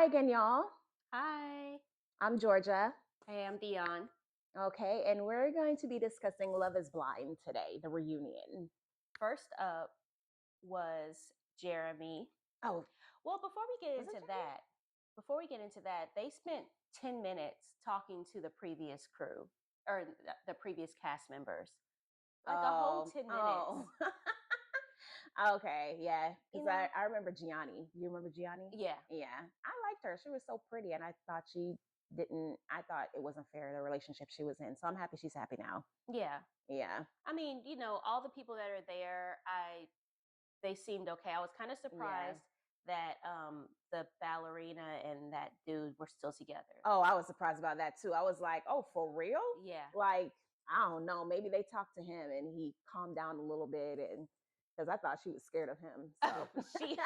Hi again, y'all. Hi. I'm Georgia. Hey, I'm Dion. Okay, and we're going to be discussing Love is Blind today, the reunion. First up was Jeremy. Oh, Well, before we get was it into Jeremy? that, they spent 10 minutes talking to the previous crew or the previous cast members. Like a whole Oh, 10 minutes. oh. Okay, yeah. You Because know? I remember Gianni. You remember Gianni? Yeah. Yeah. I liked her. She was so pretty, and I thought it wasn't fair, the relationship she was in. So I'm happy she's happy now. Yeah. Yeah. I mean, all the people that are there, they seemed okay. I was kind of Yeah. surprised that the ballerina and that dude were still together. Oh, I was surprised about that too. I was like, oh, for real? Yeah. Like, I don't know. Maybe they talked to him and he calmed down a little bit, and because I thought she was scared of him. So She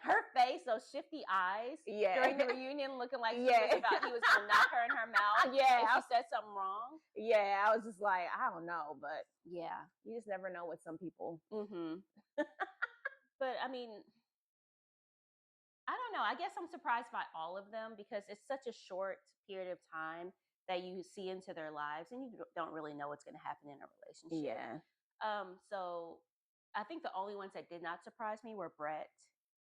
her face, those shifty eyes during the yeah. reunion, looking like Yeah. he was gonna knock her in her mouth if Yeah. she said something wrong. Yeah. I was just like, I don't know, but Yeah. you just never know with some people. Mm-hmm. But I mean, I don't know. I guess I'm surprised by all of them because it's such a short period of time that you see into their lives and you don't really know what's going to happen in a relationship. Yeah. So I think the only ones that did not surprise me were Brett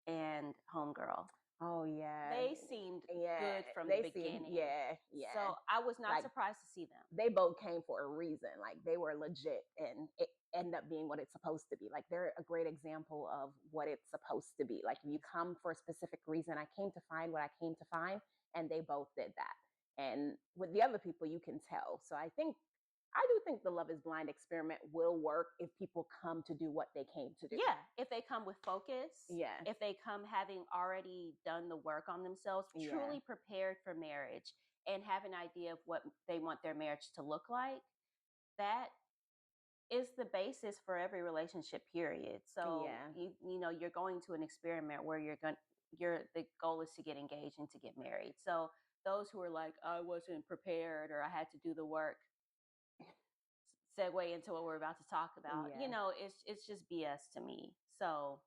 and Homegirl. Oh yeah. They seemed Yeah. good from the They seem, beginning. yeah, yeah. So I was not Like surprised to see them. they both came for a reason. Like they were legit, and it ended up being what it's supposed to be. Like they're a great example of what it's supposed to be. Like if you come for a specific reason, I came to find what I came to find, and they both did that. And with the other people, you can tell. So I do think the Love is Blind experiment will work if people come to do what they came to do. Yeah, if they come with focus, Yeah. if they come having already done the work on themselves, Yeah. truly prepared for marriage, and have an idea of what they want their marriage to look like, that is the basis for every relationship period. So Yeah. you're going to an experiment where you're the goal is to get engaged and to get married. So those who are like, I wasn't prepared or I had to do the work, segue into what we're about to talk about. Yeah. It's just BS to me. So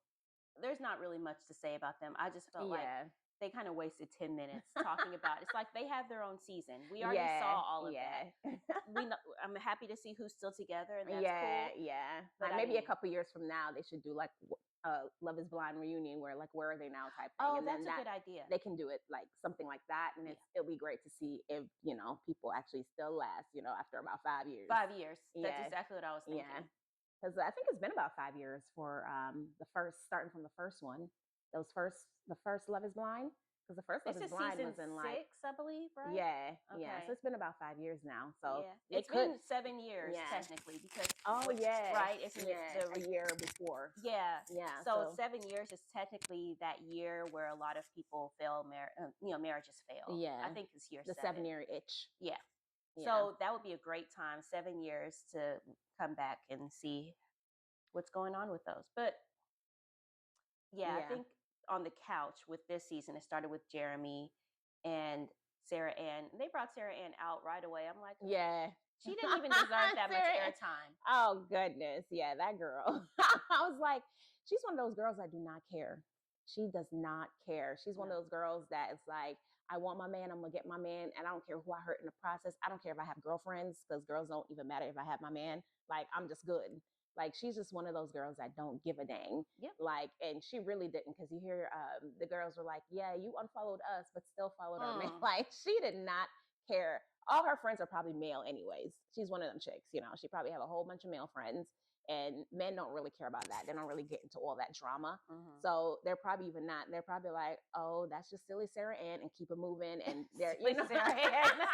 there's not really much to say about them. I just felt like Yeah. they kind of wasted 10 minutes talking about it's like they have their own season. We already saw Yeah. all of that. Yeah. We know, I'm happy to see who's still together and that's Yeah, cool. yeah. But Like I maybe a mean, couple years from now, they should do like Love Is Blind reunion, where like where are they now type thing, oh, and then that's a that good idea. they can do it like something like that, and Yeah. it'll be great to see if people actually still last, after about 5 years. 5 years. That's Yeah, exactly what I was yeah. thinking. Because I think it's been about 5 years for the first, starting from the first one, the first Love Is Blind, because the first Love This Is is Blind season was in like 6, I believe, right? yeah, yeah. So Okay. it's been about 5 years now. So Yeah. they It's could been 7 years yeah. technically because Oh yeah, right, isn't it yeah. A year before. yeah. Yeah. So So 7 years is technically that year where a lot of people fail, marriages fail. I yeah, think it's year the 7. 7 year itch. Yeah. Yeah. So that would be a great time, 7 years to come back and see what's going on with those. But yeah, I Yeah. think on the couch with this season, it started with Jeremy and Sarah Ann. They brought Sarah Ann out right away. I'm like, Yeah. she didn't even deserve that much Sarah- airtime. oh goodness. Yeah, that girl. I was like, she's one of those girls that do not care. She does not care. She's one of No. those girls that is like, I want my man, I'm gonna get my man, and I don't care who I hurt in the process. I don't care if I have girlfriends, because girls don't even matter if I have my man. Like, I'm just good. Like, she's just one of those girls that don't give a dang. Yep. Like, and she really didn't, because you hear the girls were like, yeah, you unfollowed us, but still followed our man. Like, she did not care. All her friends are probably male anyways. She's one of them chicks, she probably have a whole bunch of male friends, and men don't really care about that. They don't really get into all that drama. Mm-hmm. So they're probably even not. They're probably like, oh, that's just silly Sarah Ann, and keep it moving. And they're, Sarah Ann.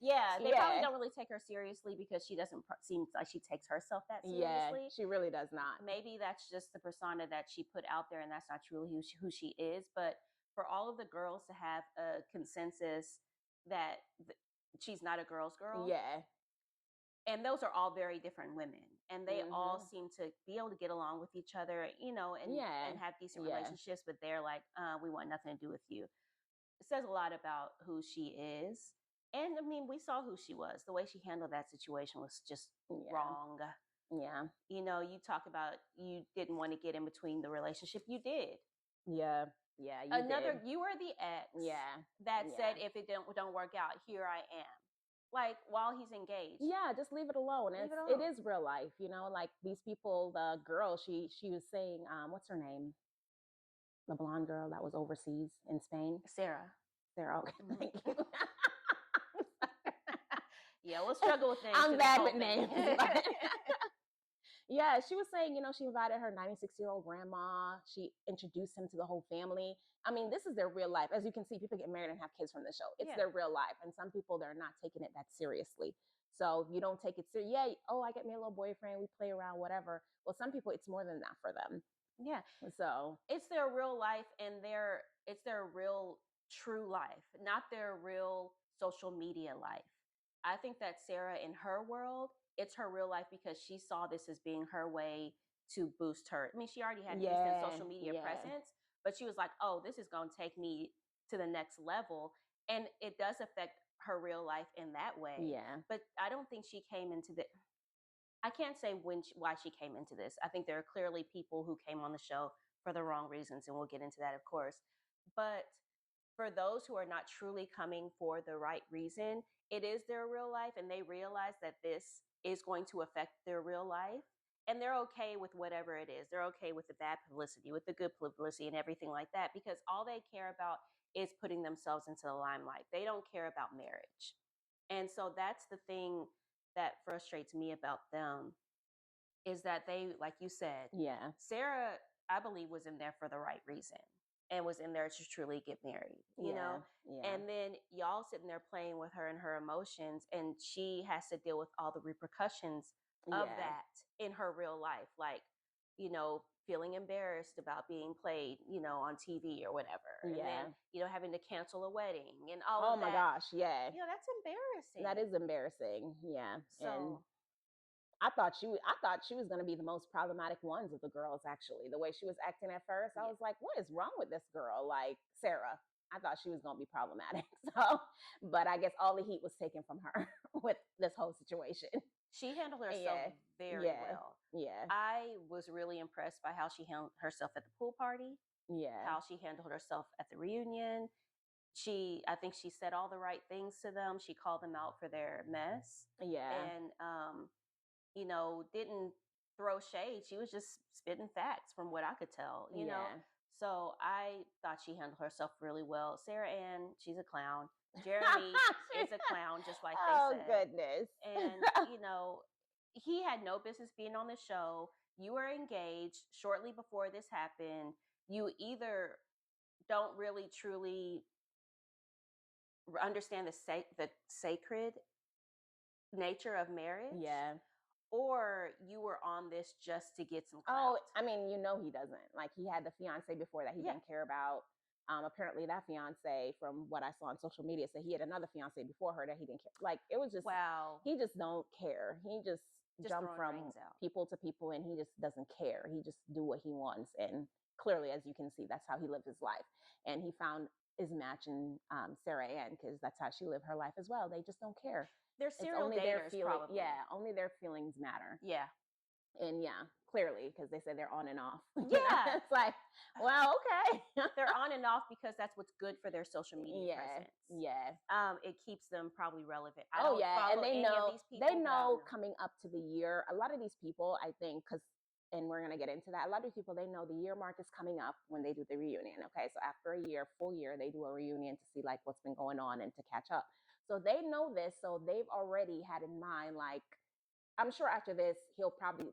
Yeah, they probably yeah, don't really take her seriously because she doesn't seem like she takes herself that yeah, seriously. she really does not. Maybe that's just the persona that she put out there and that's not truly who she is. But for all of the girls to have a consensus that she's not a girl's girl, Yeah. and those are all very different women, and they all Mm-hmm. seem to be able to get along with each other, and Yeah. have decent Yeah. relationships, but they're like, we want nothing to do with you. It says a lot about who she is. And I mean, we saw who she was. The way she handled that situation was just Yeah. wrong. Yeah. You talk about you didn't want to get in between the relationship. You did. Yeah. Yeah, you Another, did. you were the ex Yeah. that said, Yeah. if it don't work out, here I am. Like, while he's engaged. Yeah, just leave it alone. Leave it It alone. is real life, you know, like these people, the girl, she was saying, what's her name? The blonde girl that was overseas in Spain. Sarah. Sarah, okay, Mhm. thank you. Yeah, we'll struggle with names I'm through this bad whole with thing. names. But yeah, she was saying, you know, she invited her 96-year-old grandma. She introduced him to the whole family. I mean, this is their real life. As you can see, people get married and have kids from the show. It's Yeah. their real life. And some people, they're not taking it that seriously. So you don't take it serious. Yeah, oh, I get me a little boyfriend. We play around, whatever. Well, some people, it's more than that for them. Yeah. So It's their real life, and it's their real true life, not their real social media life. I think that Sarah, in her world, it's her real life because she saw this as being her way to boost her. I mean, she already had instant yeah, social media yeah, presence, but she was like, oh, this is going to take me to the next level. And it does affect her real life in that way. yeah, But I don't think she came into the, I can't say why she came into this. I think there are clearly people who came on the show for the wrong reasons, and we'll get into that, of course. But for those who are not truly coming for the right reason, it is their real life, and they realize that this is going to affect their real life. And they're okay with whatever it is. They're okay with the bad publicity, with the good publicity, and everything like that, because all they care about is putting themselves into the limelight. They don't care about marriage. And so that's the thing that frustrates me about them, is that they, like you said, yeah, Sarah, I believe, was in there for the right reason and was in there to truly get married, yeah, yeah, And then y'all sitting there playing with her and her emotions, and she has to deal with all the repercussions of yeah, that in her real life, like, feeling embarrassed about being played, on TV or whatever. And then, yeah. having to cancel a wedding and all Oh of my that. gosh, yeah. That's That embarrassing. is embarrassing. Yeah. And So, I thought she was going to be the most problematic ones of the girls, actually. The way she was acting at first, I yeah. was like, what is wrong with this girl? Like Sarah. I thought she was going to be problematic. So, but I guess all the heat was taken from her with this whole situation. She handled herself Yeah. very Yeah. well. Yeah. I was really impressed by how she handled herself at the pool party, Yeah. how she handled herself at the reunion. I think she said all the right things to them. She called them out for their mess, Yeah. and, didn't throw shade. She was just spitting facts from what I could tell. Yeah. So I thought she handled herself really well. Sarah Ann, she's a clown. Jeremy is a clown, just like they Oh said. goodness. And, he had no business being on the show. You were engaged shortly before this happened. You either don't really truly understand the sacred nature of marriage, Yeah. or you were on this just to get some Oh, clout. I mean, you know he doesn't. Like he had the fiance before that he Yeah. didn't care about. Apparently that fiance, from what I saw on social media, said he had another fiance before her that he didn't care. Like it was just Wow. he just don't care. He just jumped Throwing from rings out. people to people and he just doesn't care. He just do what he wants. And clearly, as you can see, that's how he lived his life. And he found his match in Sarah Ann because that's how she lived her life as well. They just don't care. They're It's serial only their daters, feeling. probably. Yeah, only their feelings matter. Yeah. And yeah, clearly, because they said they're on and off. Yeah. It's like, well, okay. They're on and off because that's what's good for their social media Yeah, presence. yeah. It keeps them probably relevant. I Oh don't yeah, and follow any of these people. they know coming up to the year. A lot of these people, I think, because and we're gonna get into that. A lot of these people, they know the year mark is coming up when they do the reunion. Okay, so after a year, full year, they do a reunion to see like what's been going on and to catch up. So they know this, so they've already had in mind like I'm sure after this, he'll probably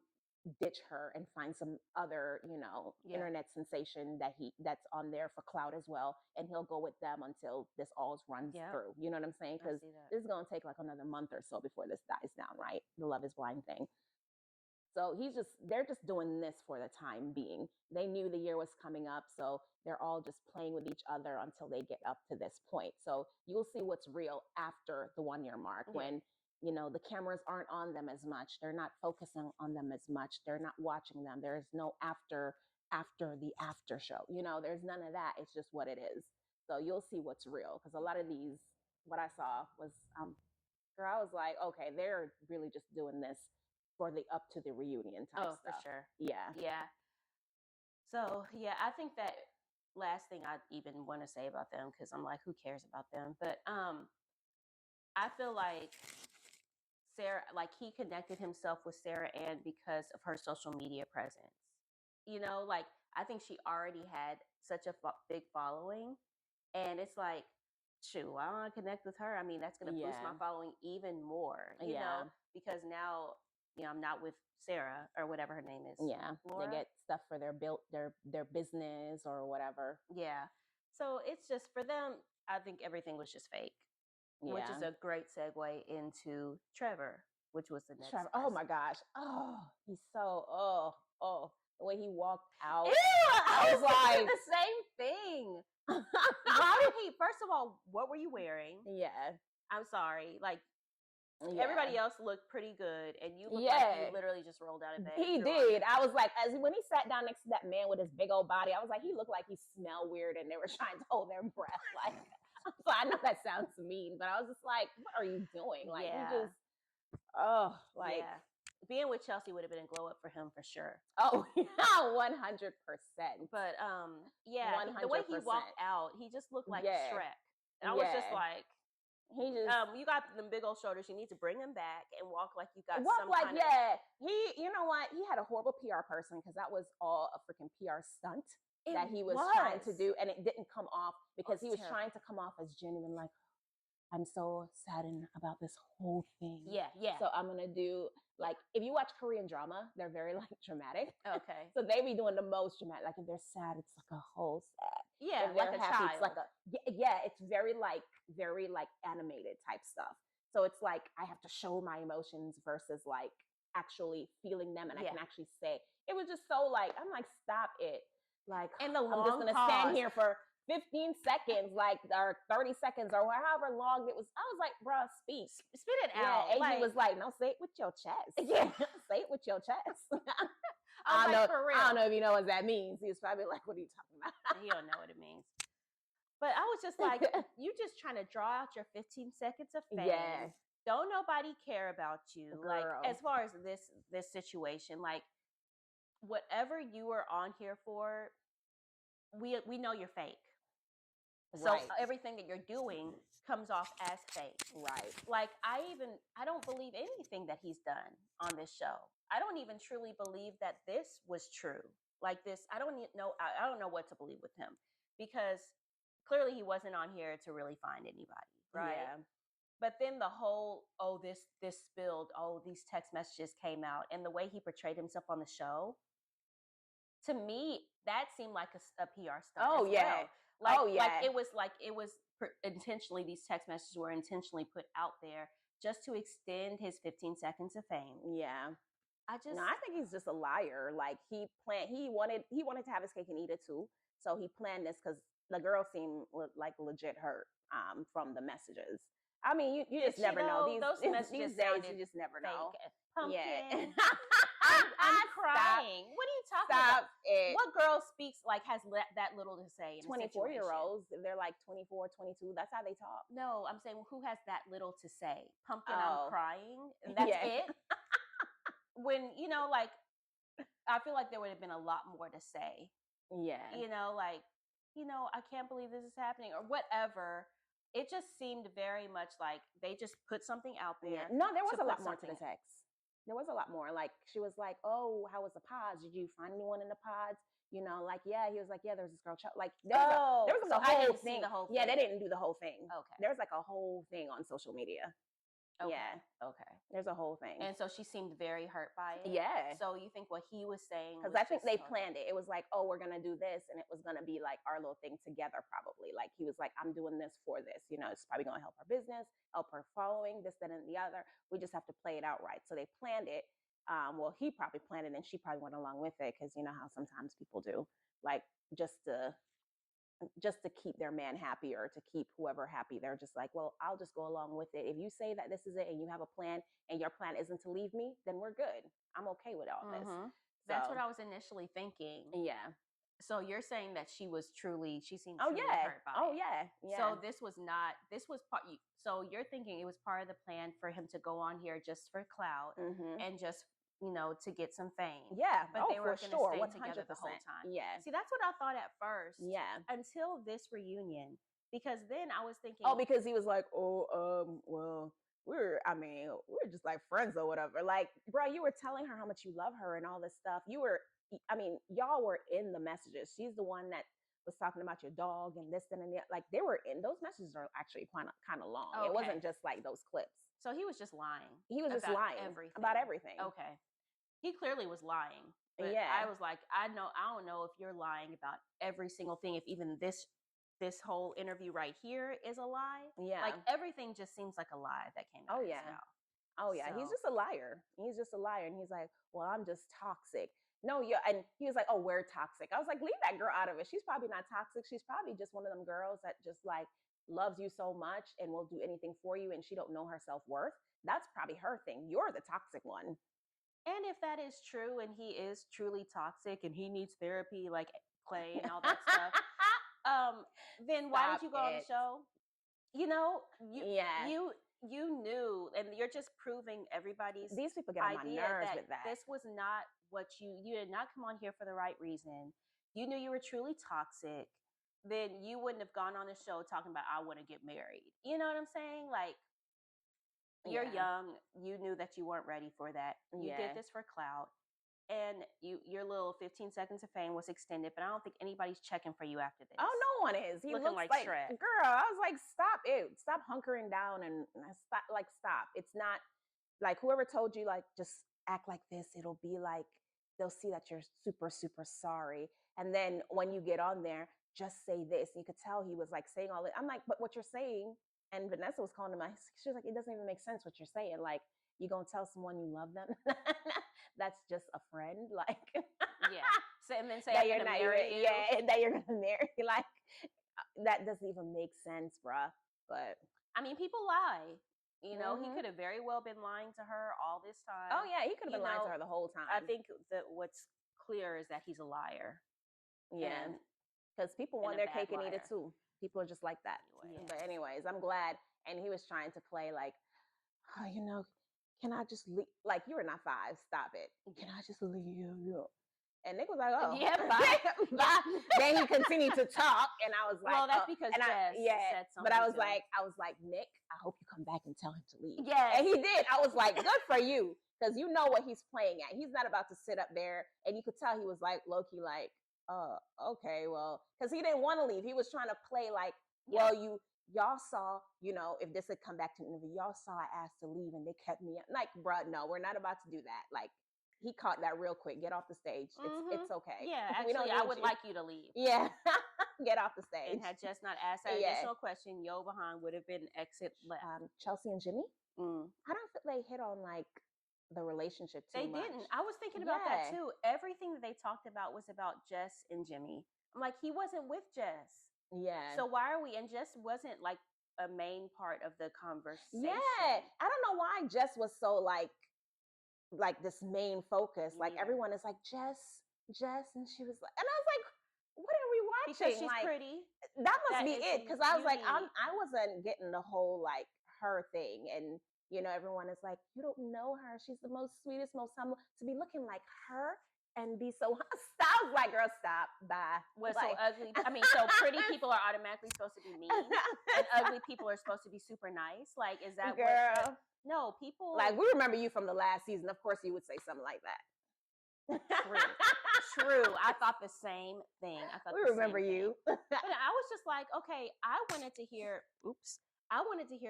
ditch her and find some other, Yeah. internet sensation that's on there for clout as well, and he'll go with them until this all runs Yep. through. You know what I'm saying? I Because see that. this is going to take like another month or so before this dies down, right? The Love Is Blind thing. So they're just doing this for the time being. They knew the year was coming up, so they're all just playing with each other until they get up to this point. So you'll see what's real after the 1 year mark Yeah. when, the cameras aren't on them as much. They're not focusing on them as much. They're not watching them. There's no after the after show. There's none of that. It's just what it is. So you'll see what's real because a lot of these, what I saw was, girl, I was like, okay, they're really just doing this for the up to the reunion type Oh, stuff. for sure. Yeah. Yeah. So, yeah, I think that last thing I even want to say about them, because I'm like, who cares about them? But I feel like Sarah, like he connected himself with Sarah Ann because of her social media presence. You know, like I think she already had such a big following, and it's like, shoot, I want to connect with her. I mean, that's going to boost my following even more. You know, because now I'm not with Sarah or whatever her name is. Yeah, Laura? they get stuff for their business or whatever. Yeah, so it's just for them. I think everything was just fake. Which is a great segue into Trevor, which was the next. Trevor, oh my gosh, he's so the way he walked out. Ew, I was like the same thing. Why did he? First of all, what were you wearing? Yeah, I'm sorry, like. Everybody else looked pretty good, and you looked like you literally just rolled out of bed. He did. I was like, when he sat down next to that man with his big old body, I was like, he looked like he smelled weird, and they were trying to hold their breath. Like, so I know that sounds mean, but I was just like, what are you doing? Like, you just, being with Chelsea would have been a glow up for him for sure. Oh yeah, 100%. But 100%. The way he walked out, he just looked like Shrek. And I was just like, he just you got them big old shoulders. You need to bring them back and walk like you got some kind of... He, you know what? He had a horrible PR person because that was all a freaking PR stunt that he was trying to do, and it didn't come off because he was trying to come off as genuine, like, I'm so saddened about this whole thing. Yeah. So I'm gonna do, like, if you watch Korean drama, they're very like dramatic. Okay. So they be doing the most dramatic. Like if they're sad, it's like a whole sad. Yeah, if like a happy, child. It's like it's very like animated type stuff. So it's like I have to show my emotions versus like actually feeling them, and I can actually say. It was just so like, I'm like, stop it. Like, and the long I'm just gonna stand here for 15 seconds, like, or 30 seconds, or however long it was. I was like, bruh, spit it out. And he was like, no, say it with your chest. Yeah. Say it with your chest. I was like, for real. I don't know if you know what that means. He was probably like, what are you talking about? He don't know what it means. But I was just like, you just trying to draw out your 15 seconds of fame. Yeah. Don't nobody care about you. Girl. Like, as far as this situation, like, whatever you are on here for, we know you're fake. So everything that you're doing comes off as fake. Right. Like, I don't believe anything that he's done on this show. I don't even truly believe that this was true. Like this, I don't know what to believe with him, because clearly he wasn't on here to really find anybody, right? Yeah. But then the whole, this spilled, these text messages came out, and the way he portrayed himself on the show, to me, that seemed like a PR stunt. Oh yeah. Well. Like it was intentionally, these text messages were intentionally put out there just to extend his 15 seconds of fame. Yeah. I think he's just a liar. Like he wanted to have his cake and eat it too. So he planned this because the girl seemed like legit hurt from the messages. I mean, you just never know. These days, you just never know. Pumpkin. Yeah. I'm crying. What are you talking about? It. What girl speaks like has that little to say? 24-year-olds. They're like 24, 22. That's how they talk. No, I'm saying, who has that little to say? Pumpkin, I'm crying. And that's it. When, like, I feel like there would have been a lot more to say. Yeah. Like, I can't believe this is happening or whatever. It just seemed very much like they just put something out there. Yeah. No, there was a lot more to the text. There was a lot more. Like, she was like, oh, how was the pods? Did you find anyone in the pods? Like, yeah. He was like, yeah, there was this girl. Like, there was a whole thing. Yeah, they didn't do the whole thing. Okay. There was like a whole thing on social media. Okay. Yeah. Okay. There's a whole thing. And so she seemed very hurt by it. Yeah. So you think what he was saying? Because I think they planned it. It was like, oh, we're gonna do this, and it was gonna be like our little thing together, probably. Like he was like, I'm doing this for this. It's probably gonna help our business, help her following, this, that, and the other. We just have to play it out right. So they planned it. Well, he probably planned it, and she probably went along with it, because you know how sometimes people do, like just to keep their man happy or to keep whoever happy. They're just like, well, I'll just go along with it. If you say that this is it and you have a plan and your plan isn't to leave me, then we're good. I'm okay with all this. That's what I was initially thinking. Yeah. So you're saying that she seemed truly hurt by it. Yeah. So this was part. So you're thinking it was part of the plan for him to go on here just for clout and just to get some fame. Yeah. But they were for going to sure. stay 100%. together the whole time. Yeah. See, that's what I thought at first. Yeah. Until this reunion. Because then I was thinking, Oh, because he was like, well, we're just like friends or whatever. Like, bro, you were telling her how much you love her and all this stuff. Y'all were in the messages. She's the one that was talking about your dog and this and that. Like, they were in those messages are actually kind of long. Okay. It wasn't just like those clips. So he was just lying. He was just lying about everything. Okay. He clearly was lying. But Yeah. I was like, I don't know if you're lying about every single thing, if even this whole interview right here is a lie. Yeah. Like, everything just seems like a lie that came out of his mouth. Oh yeah. He's So- just a liar. He's just a liar. And he's like, well, I'm just toxic. No, yeah. And he was like, oh, we're toxic. I was like, leave that girl out of it. She's probably not toxic. She's probably just one of them girls that just like loves you so much and will do anything for you, and she don't know her self-worth. That's probably her thing. You're the toxic one. And if that is true and he is truly toxic and he needs therapy like Clay and all that stuff, then why did you go on the show? You knew, and you're just proving everybody's these people get on my nerves that with that. This was not what you did not come on here for the right reason. You knew you were truly toxic. Then you wouldn't have gone on the show talking about I want to get married. You know what I'm saying? Like, you're young. You knew that you weren't ready for that. You did this for clout. And your little 15 seconds of fame was extended, but I don't think anybody's checking for you after this. Oh, no one is. He looking looks like Shrek. Girl, I was like, stop it. Stop hunkering down and stop. It's not like whoever told you, like, just act like this. It'll be like, they'll see that you're super, super sorry. And then when you get on there, just say this. You could tell he was like saying all it. I'm like, but what you're saying, and Vanessa was calling him, she was like, it doesn't even make sense what you're saying. Like, you gonna tell someone you love them? That's just a friend, like. Yeah. So, and then say that I'm you're gonna not marry you. Yeah, that you're gonna marry. Like, that doesn't even make sense, bruh. But I mean, people lie. He could have very well been lying to her all this time. oh yeah, he could have been lying to her the whole time. I think that what's clear is that he's a liar. Yeah, because people want their cake and eat it too. People are just like that. Anyway. But anyways, I'm glad. And he was trying to play like, oh, can I just leave? Like, you were not 5. Stop it. Can I just leave you? And Nick was like, oh. Yeah, bye. Bye. Then he continued to talk, and I was like, well, that's because Jess said something. But I was like, Nick, I hope you come back and tell him to leave. Yeah, and he did. I was like, good for you, because you know what he's playing at. He's not about to sit up there, and you could tell he was like low-key, like, okay, well, because he didn't want to leave. He was trying to play like, well, y'all saw, if this had come back to the interview, y'all saw I asked to leave and they kept me. Like, bruh, no, we're not about to do that. Like, he caught that real quick. Get off the stage. It's okay. Yeah, actually, I would like you to leave. Yeah, get off the stage. And had just not asked that additional question, Yo Behind would have been exit left. Chelsea and Jimmy? I don't think they hit on, like, the relationship too much. They didn't. I was thinking about that too. Everything that they talked about was about Jess and Jimmy. I'm like, he wasn't with Jess. Yeah. So why are we? And Jess wasn't like a main part of the conversation. Yeah. I don't know why Jess was so like this main focus. Like, everyone is like, Jess. And she was like, and I was like, what are we watching? Because she's pretty. That must be it. Because I was like, I wasn't getting the whole like her thing. And everyone is like, you don't know her. She's the most sweetest, most humble. To be looking like her and be so stop, like, girl, stop, bye. Was like, so ugly. I mean, so pretty people are automatically supposed to be mean, and ugly people are supposed to be super nice. Like, is that girl? No, people. Like, we remember you from the last season. Of course, you would say something like that. True. I thought the same thing. We remember you. But I was just like, okay, I wanted to hear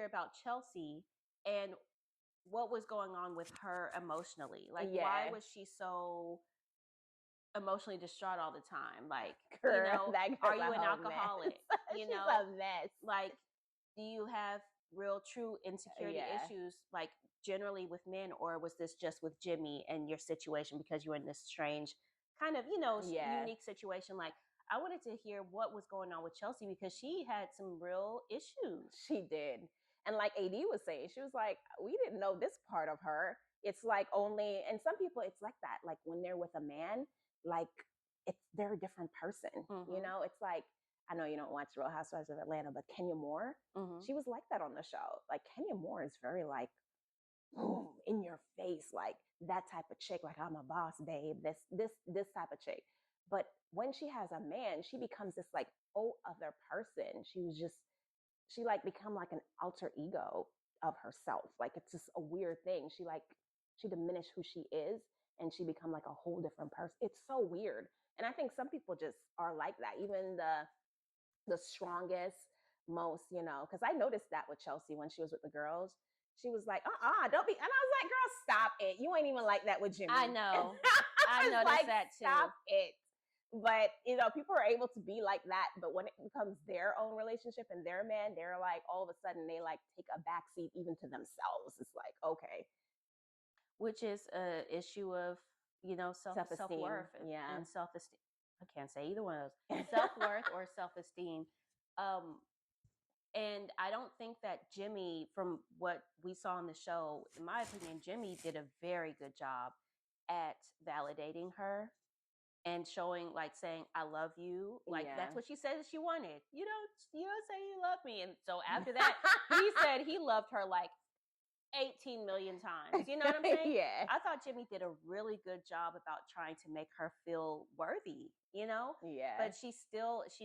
about Chelsea and what was going on with her emotionally. Like, why was she so emotionally distraught all the time? Like, are you an alcoholic? She's a mess. Like, do you have real true insecurity issues, like, generally with men, or was this just with Jimmy and your situation because you were in this strange kind of, unique situation? Like, I wanted to hear what was going on with Chelsea because she had some real issues. She did. And like AD was saying, she was like, we didn't know this part of her. It's like only, and some people, it's like that. Like, when they're with a man, like, they're a different person. It's like, I know you don't watch Real Housewives of Atlanta, but Kenya Moore, she was like that on the show. Like, Kenya Moore is very like boom in your face, like that type of chick, like I'm a boss, babe. This type of chick. But when she has a man, she becomes this like other person. She like become like an alter ego of herself. Like it's just a weird thing. She diminished who she is and she become like a whole different person. It's so weird. And I think some people just are like that. Even the strongest, most, because I noticed that with Chelsea when she was with the girls. She was like, don't be. And I was like, girl, stop it. You ain't even like that with Jimmy. I know. I was noticed like, that too. Stop it. But, people are able to be like that. But when it becomes their own relationship and their man, they're like, all of a sudden, they like take a backseat even to themselves. It's like, okay. Which is a issue of, self-worth Yeah. and self-esteem. I can't say either one of those. Self-worth or self-esteem. And I don't think that Jimmy, from what we saw on the show, in my opinion, Jimmy did a very good job at validating her and showing, like, saying, I love you. Like, that's what she said that she wanted. You don't say you love me. And so after that, he said he loved her like 18 million times. You know what I'm saying? Yeah. I thought Jimmy did a really good job about trying to make her feel worthy, Yeah. But she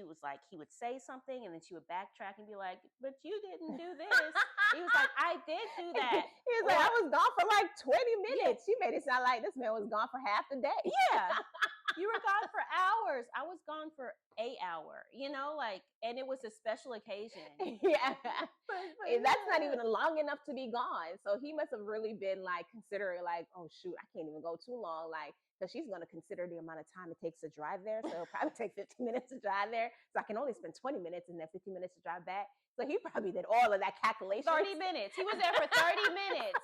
was like, he would say something and then she would backtrack and be like, but you didn't do this. He was like, I did do that. He was like, I was gone for like 20 minutes. She made it sound like this man was gone for half the day. Yeah. You were gone for hours. I was gone for 8 hours, and it was a special occasion. Yeah. But that's not even long enough to be gone. So he must have really been like considering like, oh shoot, I can't even go too long. Like, because she's going to consider the amount of time it takes to drive there. So it'll probably take 15 minutes to drive there. So I can only spend 20 minutes and then 15 minutes to drive back. So he probably did all of that calculation. 30 minutes. He was there for 30 minutes.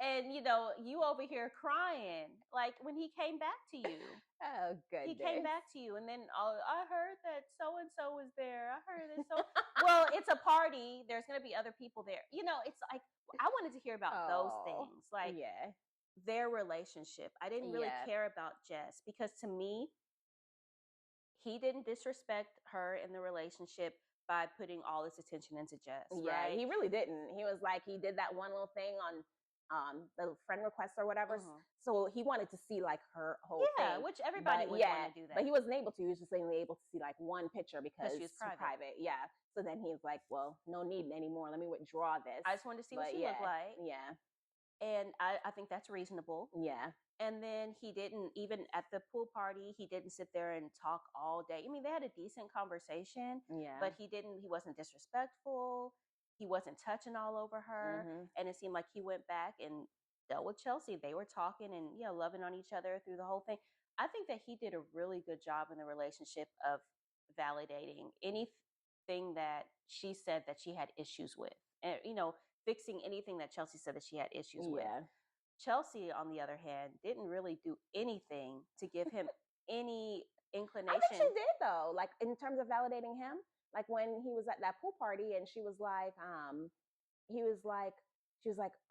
And, you over here crying, like when he came back to you. Oh, goodness. He came back to you and then, I heard that so-and-so was there. I heard that well, it's a party. There's going to be other people there. It's like, I wanted to hear about those things. Like their relationship. I didn't really care about Jess because to me, he didn't disrespect her in the relationship by putting all this attention into Jess. Yeah, right? He really didn't. He was like, he did that one little thing on the friend request or whatever. So he wanted to see like her whole thing. Which everybody would want to do that. But he wasn't able to. He was just only able to see like one picture because she was private. Yeah. So then he's like, well, no need anymore. Let me withdraw this. I just wanted to see what she looked like. Yeah. And I think that's reasonable. Yeah. And then he didn't, even at the pool party, he didn't sit there and talk all day. I mean, they had a decent conversation. Yeah. But he wasn't disrespectful. He wasn't touching all over her. And it seemed like he went back and dealt with Chelsea. They were talking and, loving on each other through the whole thing. I think that he did a really good job in the relationship of validating anything that she said that she had issues with. And, fixing anything that Chelsea said that she had issues with. Chelsea, on the other hand, didn't really do anything to give him any inclination. I think she did though, like in terms of validating him. Like when he was at that pool party and she was like,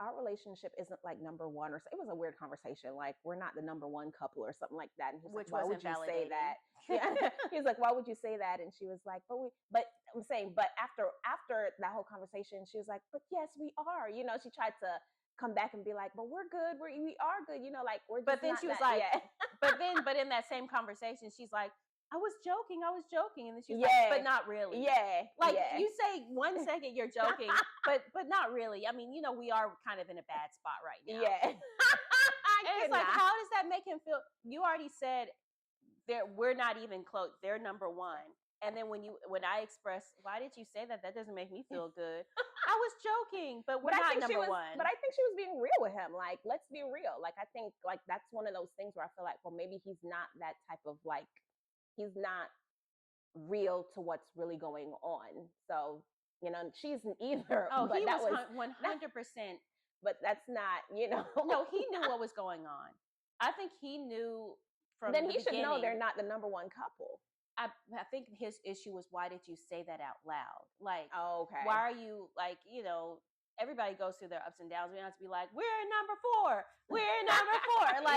our relationship isn't like number one, or it was a weird conversation. Like we're not the number one couple or something like that. And he was like, why would you say that? Yeah. He was like, why would you say that? And she was like, but I'm saying, but after that whole conversation, she was like, but yes, we are. She tried to come back and be like, but we're good. We are good. Like we're. But then she was like, but in that same conversation, she's like, I was joking. And then she's like, but not really. Yeah. Like you say 1 second you're joking, but not really. I mean, we are kind of in a bad spot right now. Yeah. And it's like, how does that make him feel? You already said we're not even close. They're number one. And then when I express, why did you say that? That doesn't make me feel good. I was joking, but we're not number one. But I think she was being real with him. Like, let's be real. Like, I think like that's one of those things where I feel like, well, maybe he's not that type of like, he's not real to what's really going on. So, she isn't either. Oh, but he was 100%. But that's not, No, he knew what was going on. I think he knew from then he should know they're not the number one couple. I think his issue was, why did you say that out loud? Like, okay. Why are you like, everybody goes through their ups and downs. We don't have to be like, we're number 4. We're number 4.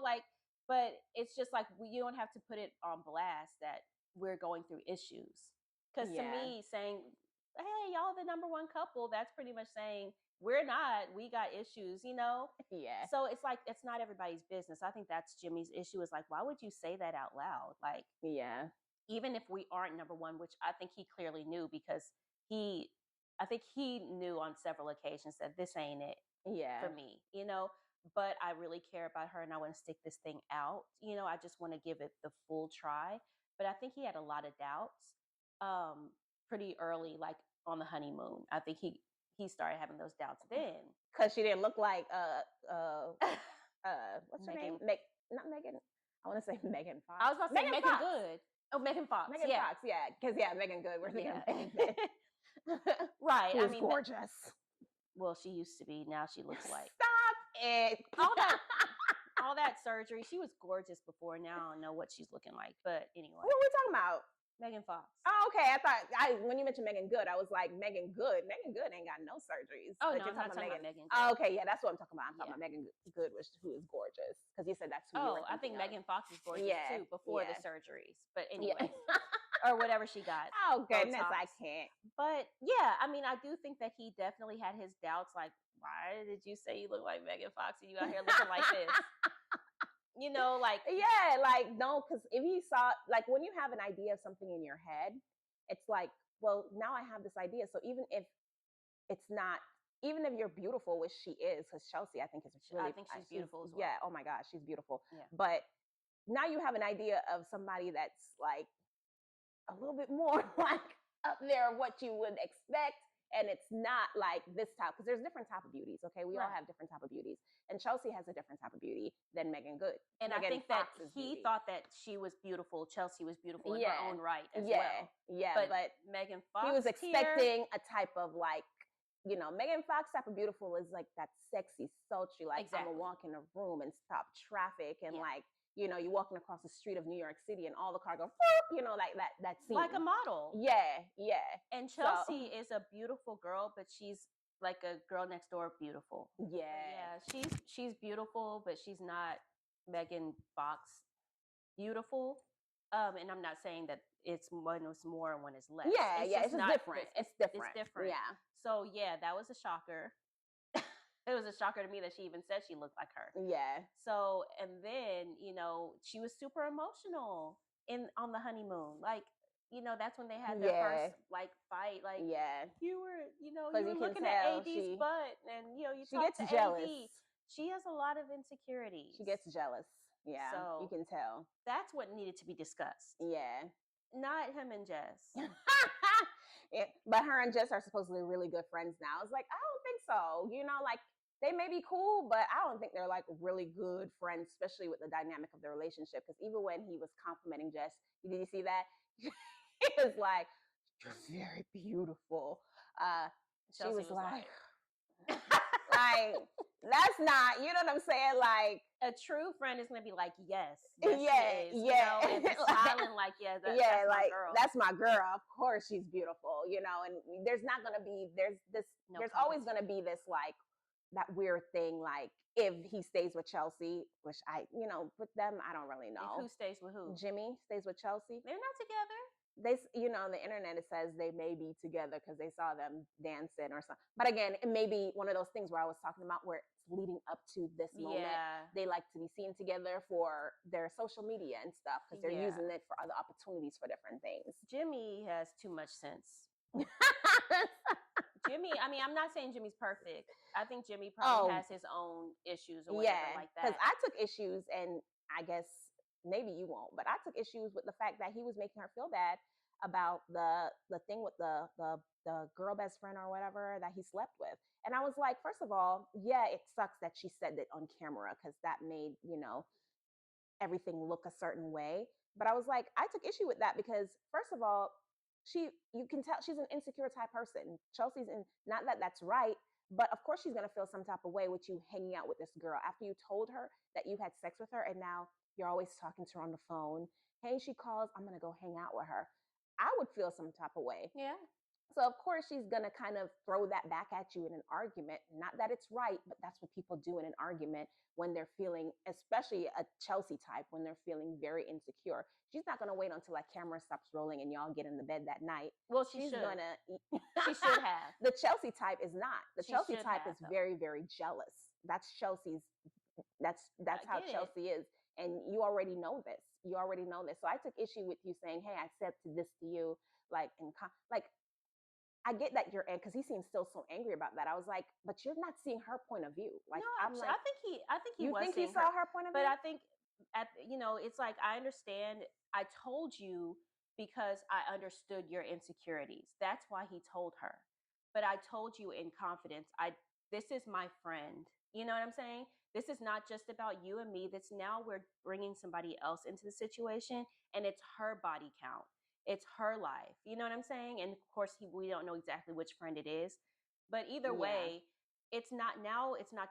Like, but it's just like, you don't have to put it on blast that we're going through issues. Because to me, saying, hey, y'all the number one couple, that's pretty much saying we're not. We got issues, you know? Yeah. So it's like it's not everybody's business. I think that's Jimmy's issue is like, why would you say that out loud? Like, Yeah. even if we aren't number one, which I think he clearly knew because he I think he knew on several occasions that this ain't it Yeah. for me, you know. But I really care about her and I want to stick this thing out. You know, I just want to give it the full try. But I think he had a lot of doubts pretty early, like on the honeymoon. I think he started having those doubts then. Because she didn't look like what's her name? Megan. Not Megan. I want to say Megan Fox. I was about to say Megan Fox. Good. Oh, Megan Fox. Megan yeah. Fox, yeah. Because Megan Good. We're thinking Yeah. of Megan Good. Right. Who I is mean, gorgeous. well, she used to be. Now she looks like Stop it. all that surgery. She was gorgeous before. Now I don't know what she's looking like. But anyway, What are we talking about? Megan Fox. Oh, okay. I thought when you mentioned Megan Good, I was like, Megan Good. Megan Good ain't got no surgeries. Oh, But no, you're I'm not talking about Megan Good. Oh, okay, yeah, that's what I'm talking about. I'm talking Yeah. about Megan Good, who is gorgeous. Because you said that's who you were I think thinking of. Megan Fox is gorgeous Yeah, too before the yeah. surgeries. But Yeah. anyway, or whatever she got. Oh, goodness, I Botox. can't. But yeah, I mean, I do think that he definitely had his doubts. Like, why did you say you look like Megan Fox and you out here looking like this? You know, like Yeah, like no, because if you saw, like, when you have an idea of something in your head, it's like, well, now I have this idea. So even if it's not, even if you're beautiful, which she is, because Chelsea, I think, is really, I think she's beautiful as well. Yeah, oh my gosh, she's beautiful. Yeah. But now you have an idea of somebody that's like a little bit more like up there what you would expect, and it's not like this type, because there's different type of beauties. Okay, we all Right. have different type of beauties, and Chelsea has a different type of beauty than Megan Good. And Megan I think that Fox's he beauty. thought that she was beautiful. Chelsea was beautiful in Yeah. her own right as Yeah, well. yeah, but Megan Fox, he was here, expecting a type of like, you know, Megan Fox type of beautiful is like that sexy, sultry, like I'm Exactly. gonna walk in a room and stop traffic, and Yeah. like, you know, you're walking across the street of New York City and all the cars go, you know, like that scene. like a model. Yeah, yeah. And Chelsea is a beautiful girl, but she's like a girl next door beautiful. Yeah. But yeah, she's beautiful, but she's not Megan Fox beautiful. And I'm not saying that it's one is more and one is less. Yeah, It's yeah. just It's not different. It's different. It's different. Yeah. So yeah, that was a shocker. It was a shocker to me that she even said she looked like her. Yeah. So, and then, you know, she was super emotional on the honeymoon. Like, you know, that's when they had their first like fight. Like, Yeah. you were, you know, 'Cause you you were can looking at tell AD's she- butt, and you know, you She talked gets to jealous. AD. She has a lot of insecurities. She gets jealous. Yeah. So- you can tell. That's what needed to be discussed. Yeah. Not him and Jess. Yeah, but her and Jess are supposedly really good friends now. It's like, I don't think so. You know, like they may be cool, but I don't think they're like really good friends, especially with the dynamic of their relationship. Because even when he was complimenting Jess, did you see that? He was like, "You're very beautiful." She Chelsea was like, like, like, that's not, you know what I'm saying? Like, a true friend is gonna be like, yes, yeah, she is, you know, and be smiling like, yeah, that's yeah, my like girl. that's my girl. Of course, she's beautiful, you know. And there's not gonna be there's No always gonna be this like that weird thing, like if he stays with Chelsea, which I, you know, with them I don't really If know. who stays with who? Jimmy stays with Chelsea. They're not together. They, you know, on the internet it says they may be together because they saw them dancing or something. But again, it may be one of those things where I was talking about where it's leading up to this moment. Yeah. They like to be seen together for their social media and stuff because they're Yeah. using it for other opportunities for different things. Jimmy has too much sense. Jimmy, I mean, I'm not saying Jimmy's perfect. I think Jimmy probably has his own issues or whatever like that. Because I took issues, and I guess maybe you won't, but I took issues with the fact that he was making her feel bad about the thing with the girl best friend or whatever that he slept with. And I was like, first of all, yeah, it sucks that she said that on camera because that made, you know, everything look a certain way. But I was like, I took issue with that because first of all, you can tell she's an insecure type person. Chelsea's in, not that that's right, but of course she's going to feel some type of way with you hanging out with this girl after you told her that you had sex with her and now you're always talking to her on the phone. Hey, she calls, I'm going to go hang out with her. I would feel some type of way. Yeah. So of course she's gonna kind of throw that back at you in an argument. Not that it's right, but that's what people do in an argument when they're feeling, especially a Chelsea type, when they're feeling very insecure. She's not gonna wait until that camera stops rolling and y'all get in the bed that night. Well, she She's should. gonna She should have. the Chelsea type is not. The She Chelsea should type is have, though. very, very jealous. That's Chelsea's that's I how get it. Chelsea is. And you already know this. You already know this. So I took issue with you saying, "Hey, I said to this to you," like like I get that you're because he seems still so angry about that. I was like, but you're not seeing her point of view. Like No, I'm actually, like, I think he you was think he seeing saw her, her point of but view? I think it's like I understand. I told you because I understood your insecurities. That's why he told her. But I told you in confidence. This is my friend. You know what I'm saying? This is not just about you and me. That's now we're bringing somebody else into the situation, and it's her body count. It's her life. You know what I'm saying? And of course, we don't know exactly which friend it is, but either Yeah, way, it's not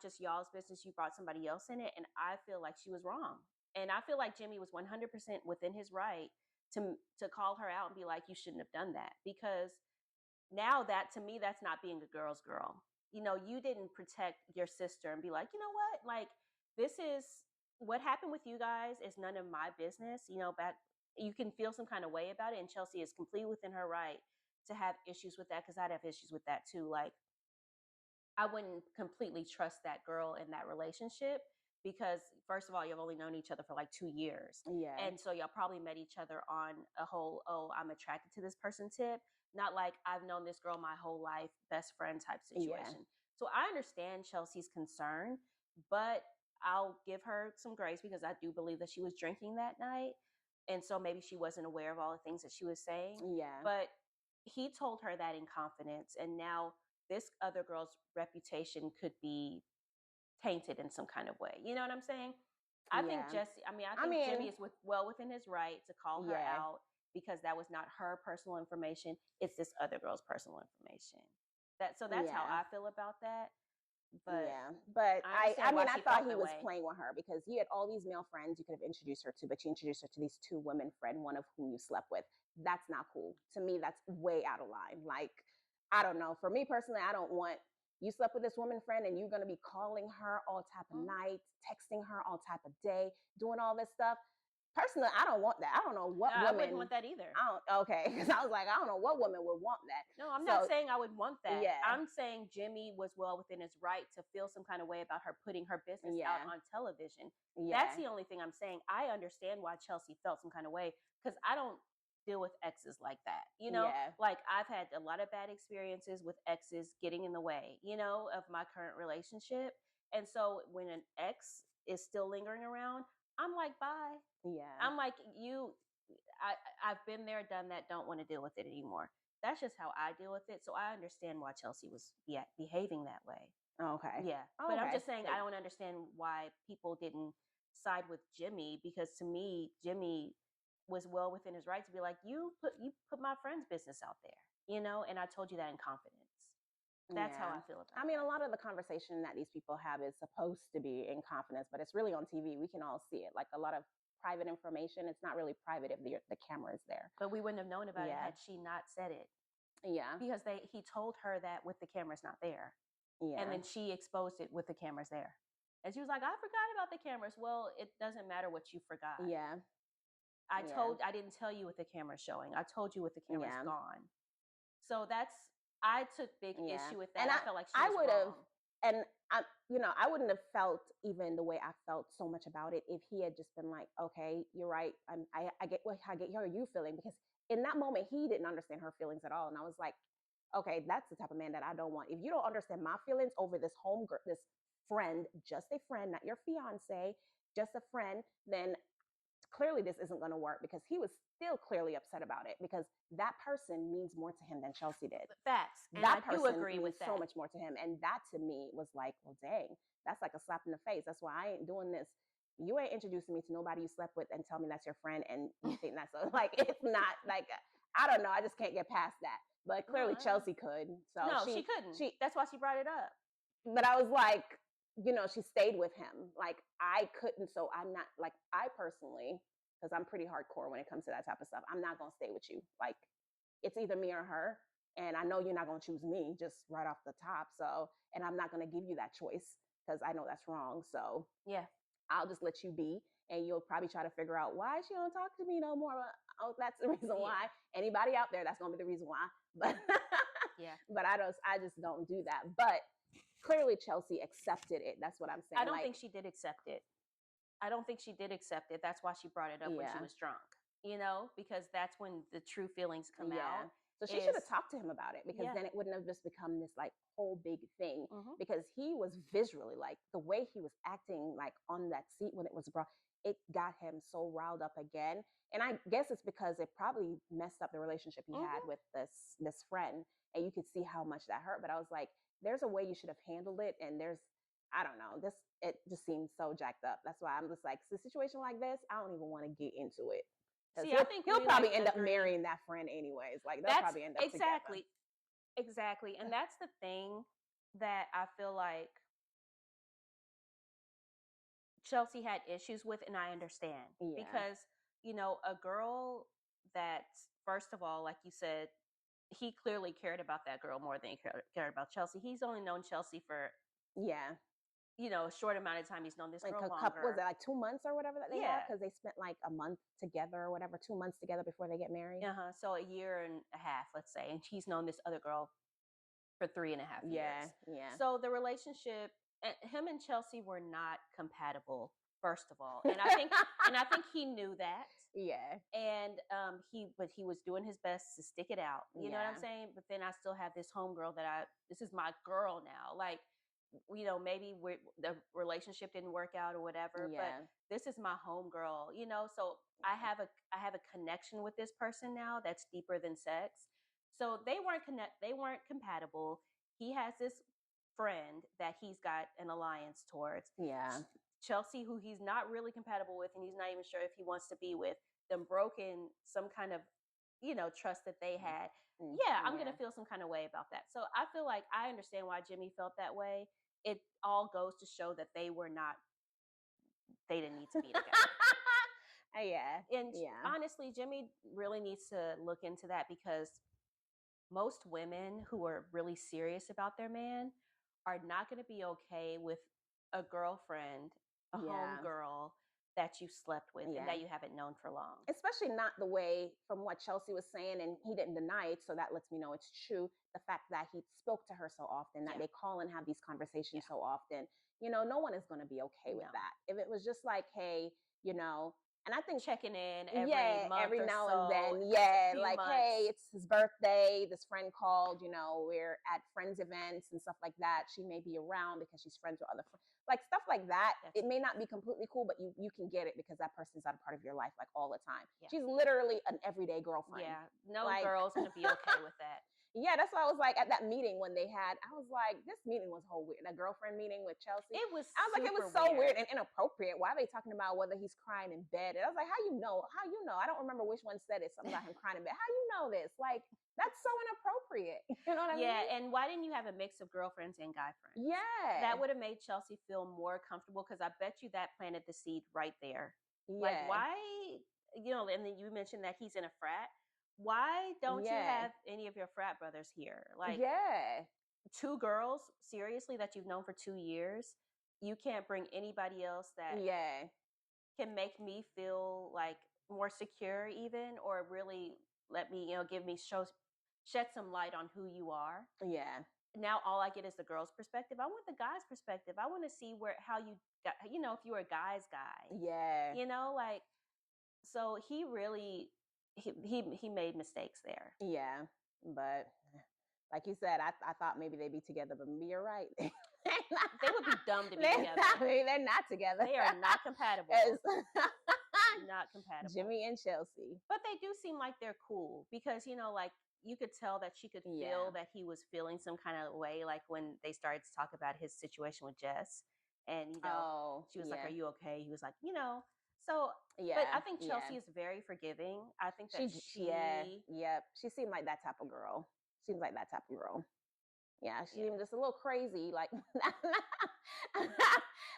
just y'all's business. You brought somebody else in it, and I feel like she was wrong. And I feel like Jimmy was 100% within his right to call her out and be like, you shouldn't have done that, because now that, to me, that's not being a girl's girl. You didn't protect your sister and be like, you know what, like, this is what happened with you guys is none of my business. Back, you can feel some kind of way about it, and Chelsea is completely within her right to have issues with that, because I'd have issues with that too. Like, I wouldn't completely trust that girl in that relationship, because first of all, you've only known each other for like 2 years. yeah, And so y'all probably met each other on a whole, oh, I'm attracted to this person tip, not like I've known this girl my whole life, best friend type yeah, situation. So I understand Chelsea's concern, but I'll give her some grace because I do believe that she was drinking that night. And so maybe she wasn't aware of all the things that she was saying. yeah, But he told her that in confidence. And now this other girl's reputation could be tainted in some kind of way. You know what I'm saying? yeah. I I think Jimmy mean, is well within his right to call her yeah, out, because that was not her personal information. It's this other girl's personal information. That's how yeah. I feel about that. But Yeah, but I I understand why mean, I she thought felt he that was way. playing with her because you had all these male friends you could have introduced her to, but you introduced her to these two women friend, one of whom you slept with. That's not cool. To me, that's way out of line. Like, I don't know. For me personally, I don't want you slept with this woman friend and you're gonna be calling her all type of Mhm. night, texting her all type of day, doing all this stuff. Personally, I don't want that. I don't know what I wouldn't want woman. that either. I don't. Okay, because I was like, I don't know what woman would want that. No, I'm not So saying I would want that. yeah, I'm saying Jimmy was well within his right to feel some kind of way about her putting her business out yeah, on television. That's yeah, the only thing I'm saying. I understand why Chelsea felt some kind of way, because I don't deal with exes like that. yeah, Like, I've had a lot of bad experiences with exes getting in the way, of my current relationship. And so when an ex is still lingering around, I'm like, bye. yeah. I'm like, I've been there, done that, don't want to deal with it anymore. That's just how I deal with it. So I understand why Chelsea was, yeah, behaving that way. Okay. Yeah. But I'm Okay. just saying I don't understand why people didn't side with Jimmy, because to me, Jimmy was well within his right to be like, you put my friend's business out there, and I told you that in confidence. That's how Yeah. I feel I about mean, a that. lot of the conversation that these people have is supposed to be in confidence, but it's really on TV. We can all see it. Like a lot of private information, it's not really private if the camera is there. But we wouldn't have known about it Yeah. had she not said it, Yeah. because he told her that with the cameras not there. And Yeah. then she exposed it with the cameras there. And she was like, I forgot about the cameras. Well, it doesn't matter what you forgot. Yeah. Yeah. I didn't tell you with the camera showing. I told you with the cameras Yeah. gone. So I took big Yeah. issue with that. And I felt like she I was would have wrong. and I wouldn't have felt even the way I felt so much about it if he had just been like, okay, you're right. I get what I get how are you feeling because in that moment he didn't understand her feelings at all. And I was like, okay, that's the type of man that I don't want. If you don't understand my feelings over this this friend, just a friend, not your fiance, just a friend, then clearly this isn't going to work because he was still clearly upset about it because that person means more to him than Chelsea did. Facts. And I That do person agree means with so that. much more to him. And that to me was like, well, dang, that's like a slap in the face. That's why I ain't doing this. You ain't introducing me to nobody you slept with and tell me that's your friend and you think that's like it's not like I don't know. I just can't get past that. But clearly No, Chelsea could. So no, she couldn't. she That's why she brought it up. but I was like, she stayed with him. Like I couldn't, so I'm not like I personally, because I'm pretty hardcore when it comes to that type of stuff. I'm not gonna stay with you. Like it's either me or her. And I know you're not going to choose me just right off the top. So, and I'm not going to give you that choice because I know that's wrong. So, Yeah. I'll just let you be. And you'll probably try to figure out why she don't talk to me no more. Oh, that's the reason why. Anybody out there, that's going to be the reason why. But yeah. But I just don't do that. But clearly Chelsea accepted it. That's what I'm saying. I don't think she did accept it. I don't think she did accept it. That's why she brought it up when she was drunk, because that's when the true feelings come out. So she should have talked to him about it because then it wouldn't have just become this like whole big thing because he was visually like the way he was acting like on that seat when it was brought, it got him so riled up again. And I guess it's because it probably messed up the relationship he had with this friend. And you could see how much that hurt. But I was like, there's a way you should have handled it. And I don't know, it just seems so jacked up. That's why I'm just like, it's a situation like this, I don't even want to get into it. See, I think he'll probably end up marrying that friend anyways. Like they'll probably end up together. Exactly. And that's the thing that I feel like Chelsea had issues with, and I understand. Because, a girl that, first of all, like you said, he clearly cared about that girl more than he cared about Chelsea. He's only known Chelsea for a short amount of time. He's known this like girl a longer. couple, was it like 2 months or whatever that they had? Because they spent like a month together or whatever, 2 months together before they get married. So a year and a half, let's say, and he's known this other girl for 3.5 years. Yeah. So the relationship, him and Chelsea were not compatible, first of all, and I think he knew that. Yeah. And he was doing his best to stick it out. You know what I'm saying? But then I still have this homegirl this is my girl now. Like, maybe the relationship didn't work out or whatever, but this is my homegirl, so I have a connection with this person now that's deeper than sex. So they weren't compatible. He has this friend that he's got an alliance towards. Yeah. Chelsea, who he's not really compatible with, and he's not even sure if he wants to be with, them broken some kind of, trust that they had. I'm going to feel some kind of way about that. So I feel like I understand why Jimmy felt that way. It all goes to show that they didn't need to be together. And honestly, Jimmy really needs to look into that because most women who are really serious about their man are not going to be okay with a girlfriend, a homegirl that you slept with and that you haven't known for long. Especially not the way from what Chelsea was saying, and he didn't deny it, so that lets me know it's true. The fact that he spoke to her so often, that they call and have these conversations so often, no one is going to be okay with that. If it was just like, hey, and I think checking in every now so, and then, like, months. Hey, it's his birthday. This friend called. We're at friends' events and stuff like that. She may be around because she's friends with other friends, like stuff like that. It may not be completely cool, but you can get it because that person's not a part of your life like all the time. She's literally an everyday girlfriend. No girl's gonna be okay with that. That's why I was like at that meeting when they had. I was like, this meeting was whole weird. That girlfriend meeting with Chelsea. I was like, it was so weird and inappropriate. Why are they talking about whether he's crying in bed? And I was like, how you know? I don't remember which one said it. Something about him crying in bed. How you know this? Like, that's so inappropriate. You know what I mean? Yeah, and why didn't you have a mix of girlfriends and guy friends? Yeah. That would have made Chelsea feel more comfortable because I bet you that planted the seed right there. Yeah. Like, why, and then you mentioned that he's in a frat. Why don't you have any of your frat brothers here? Like, 2 girls, seriously, that you've known for 2 years. You can't bring anybody else that can make me feel like more secure even, or really let me, shed some light on who you are. Yeah. Now all I get is the girl's perspective. I want the guy's perspective. I want to see how you got, if you were a guy's guy. Yeah. Like, so he really, he made mistakes there. Yeah. But like you said, I thought maybe they'd be together, but maybe you're right. They would be dumb to be together. They're not together. They are not compatible. Not compatible. Jimmy and Chelsea. But they do seem like they're cool because, like, you could tell that she could feel that he was feeling some kind of way, like when they started to talk about his situation with Jess. And, she was like, are you okay? He was like, So, but I think Chelsea is very forgiving. I think that she seemed like that type of girl. Seems like that type of girl. Yeah, she's even just a little crazy. Like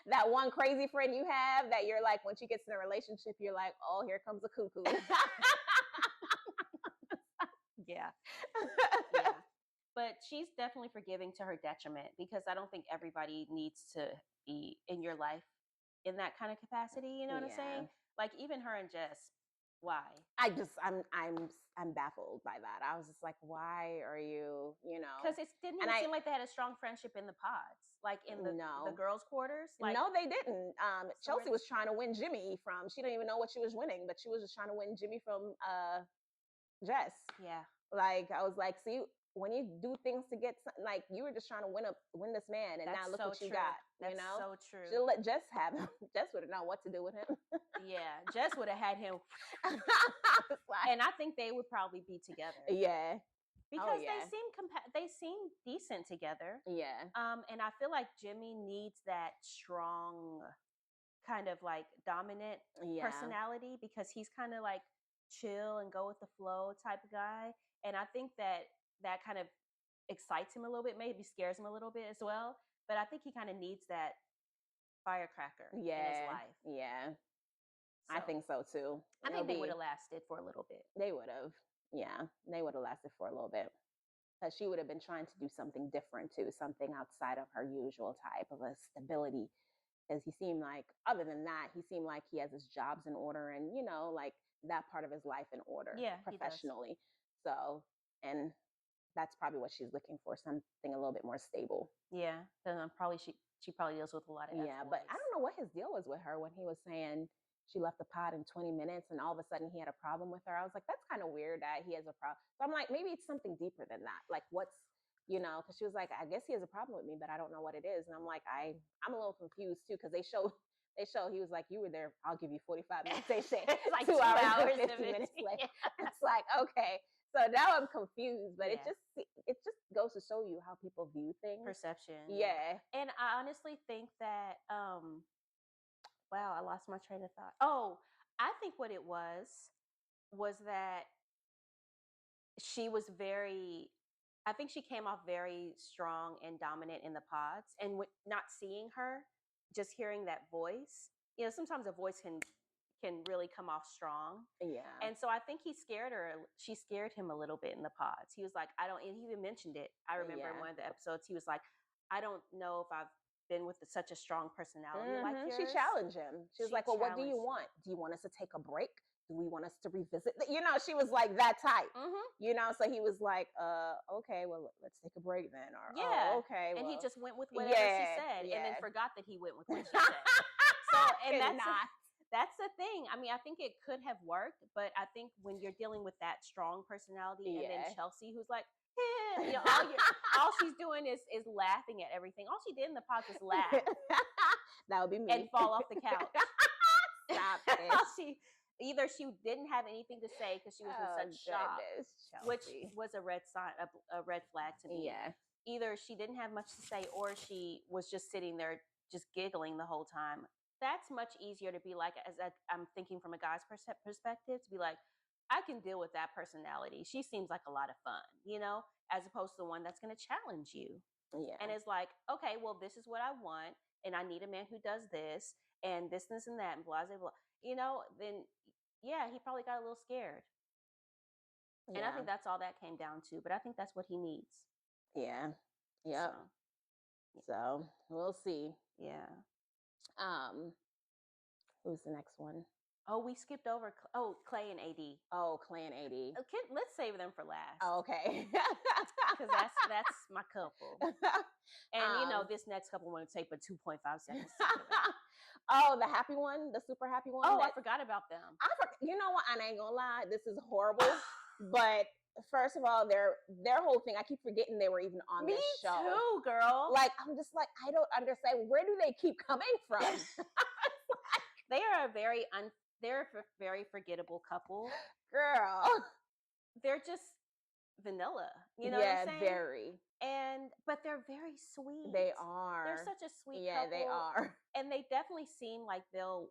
that one crazy friend you have that you're like, when she gets in a relationship, you're like, oh, here comes a cuckoo. Yeah. she's definitely forgiving to her detriment, because I don't think everybody needs to be in your life in that kind of capacity. You know what I'm Yeah. saying? Like even her and Jess, why? I'm baffled by that. I was just like, why are you, Because it didn't and even I seem like they had a strong friendship in the pods, like in the no. girls' quarters. Like No, they didn't. So Chelsea was trying to win Jimmy from. She didn't even know what she was winning, but she was just trying to win Jimmy from Jess. yeah, Like I was like, see, when you do things to get like you were just trying to win this man, and now that's look so what you true. got. That's so true. Should let Jess have him. Jess would have known what to do with him. Yeah, Jess would have had him, Like, and I think they would probably be together yeah. because yeah. they seem decent together. Yeah. And I feel like Jimmy needs that strong, kind of like dominant Yeah. personality, because he's kind of like chill and go with the flow type of guy. And I think that kind of excites him a little bit, maybe scares him a little bit as well. But I think he kind of needs that firecracker in his Yeah. life. Yeah. So, I think so too. I think they would have lasted for a little bit. They would have. Yeah. They would have lasted for a little bit. Because she would have been trying to do something different too, something outside of her usual type of a stability. Because he seemed like, other than that, he seemed like he has his jobs in order and, like that part of his life in order Yeah, professionally. So, and that's probably what she's looking for, something a little bit more stable. Yeah, then probably she probably deals with a lot of Yeah, but I don't know what his deal was with her when he was saying she left the pod in 20 minutes and all of a sudden he had a problem with her. I was like, that's kind of weird that he has a problem. So I'm like, maybe it's something deeper than that. Like what's, because she was like, I guess he has a problem with me, but I don't know what it is. And I'm like, I'm a little confused too, because they show he was like, you were there, I'll give you 45 minutes. They say it's like 2 hours and 50 and minutes later. It's like, okay. So now I'm confused, but Yeah. it just goes to show you how people view things. Perception. Yeah. And I honestly think that wow, I lost my train of thought. Oh, I think what it was that she was very, I think she came off very strong and dominant in the pods, and not seeing her, just hearing that voice, sometimes a voice can really come off strong. Yeah. And so I think she scared him a little bit in the pods. He was like, I don't, and he even mentioned it. I remember in one of the episodes, he was like, I don't know if I've been with such a strong personality like yours. She challenged him. She was like, well, what do you want? Do you want us to take a break? Do we want us to revisit? She was like that type. So he was like, okay, well, let's take a break then. Or, yeah. Okay. And well, he just went with whatever she said, and then forgot that he went with what she said. So, and that's the thing. I mean, I think it could have worked, but I think when you're dealing with that strong personality, and then Chelsea, who's like, all she's doing is laughing at everything. All she did in the pod was laugh. That would be me. And fall off the couch. Stop it. Either she didn't have anything to say because she was in such shock, which was a red flag to me. Yeah. Either she didn't have much to say, or she was just sitting there just giggling the whole time. That's much easier to be like, I'm thinking from a guy's perspective, to be like, I can deal with that personality. She seems like a lot of fun, as opposed to the one that's going to challenge you. Yeah. And it's like, okay, well, this is what I want, and I need a man who does this and this and that and blah, blah, blah. Then yeah, he probably got a little scared. Yeah. And I think that's all that came down to. But I think that's what he needs. Yeah. Yep. So we'll see. Yeah. Who's the next one? Oh, we skipped over. Clay and AD. Oh, Clay and AD. Okay, let's save them for last. Oh, okay. Because that's my couple. And this next couple won't take but 2.5 seconds. Oh, the happy one, the super happy one. Oh, I forgot about them. You know what? I ain't gonna lie, this is horrible. But first of all, their whole thing, I keep forgetting they were even on this show. Me too, girl. Like, I'm just like, I don't understand. Where do they keep coming from? They are they're a very forgettable couple. Girl. They're just vanilla. You know what I'm saying? Very. But they're very sweet. They are. They're such a sweet couple. Yeah, they are. And they definitely seem like they'll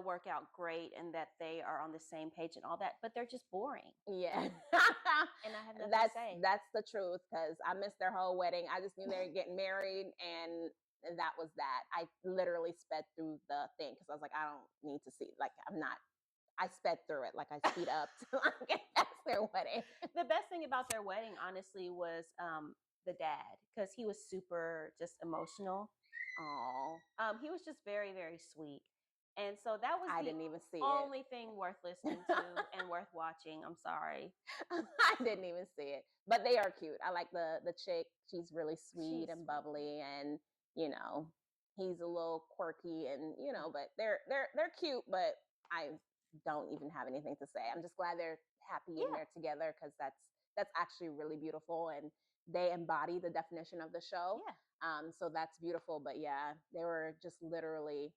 work out great, and that they are on the same page and all that, but they're just boring. Yeah. And I have nothing to say. That's the truth, because I missed their whole wedding. I just knew they were getting married, and that was that. I literally sped through the thing because I was like, I don't need to see. Like, I sped through it, like I speed up to like get past their wedding. The best thing about their wedding, honestly, was the dad, because he was super just emotional. Oh, He was just very, very sweet. And so that was I the didn't even see it. only thing worth listening to and worth watching. I'm sorry. I didn't even see it, but they are cute. I like the chick. She's really sweet She's and sweet. bubbly, and you know, he's a little quirky, and you know, but they're cute. But I don't even have anything to say. I'm just glad they're happy and Yeah. they're together because that's actually really beautiful, and they embody the definition of the show. Yeah. So that's beautiful. But yeah, they were just literally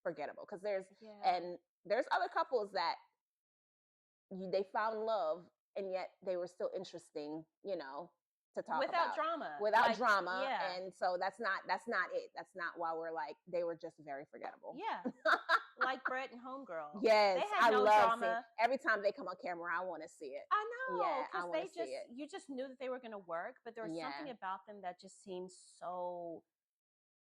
forgettable because Yeah. there's other couples that they found love and yet they were still interesting, you know, to talk Without about drama. without Like, drama. yeah. And so that's not it. That's not why we're like they were just very forgettable. Yeah. Like Brett and Homegirl. Yes, They had I no love seeing drama. every time they come on camera. I want to see it. I know, Yeah, I because want they to see it. you just knew that they were going to work, but there was something Yeah, about them that just seemed so,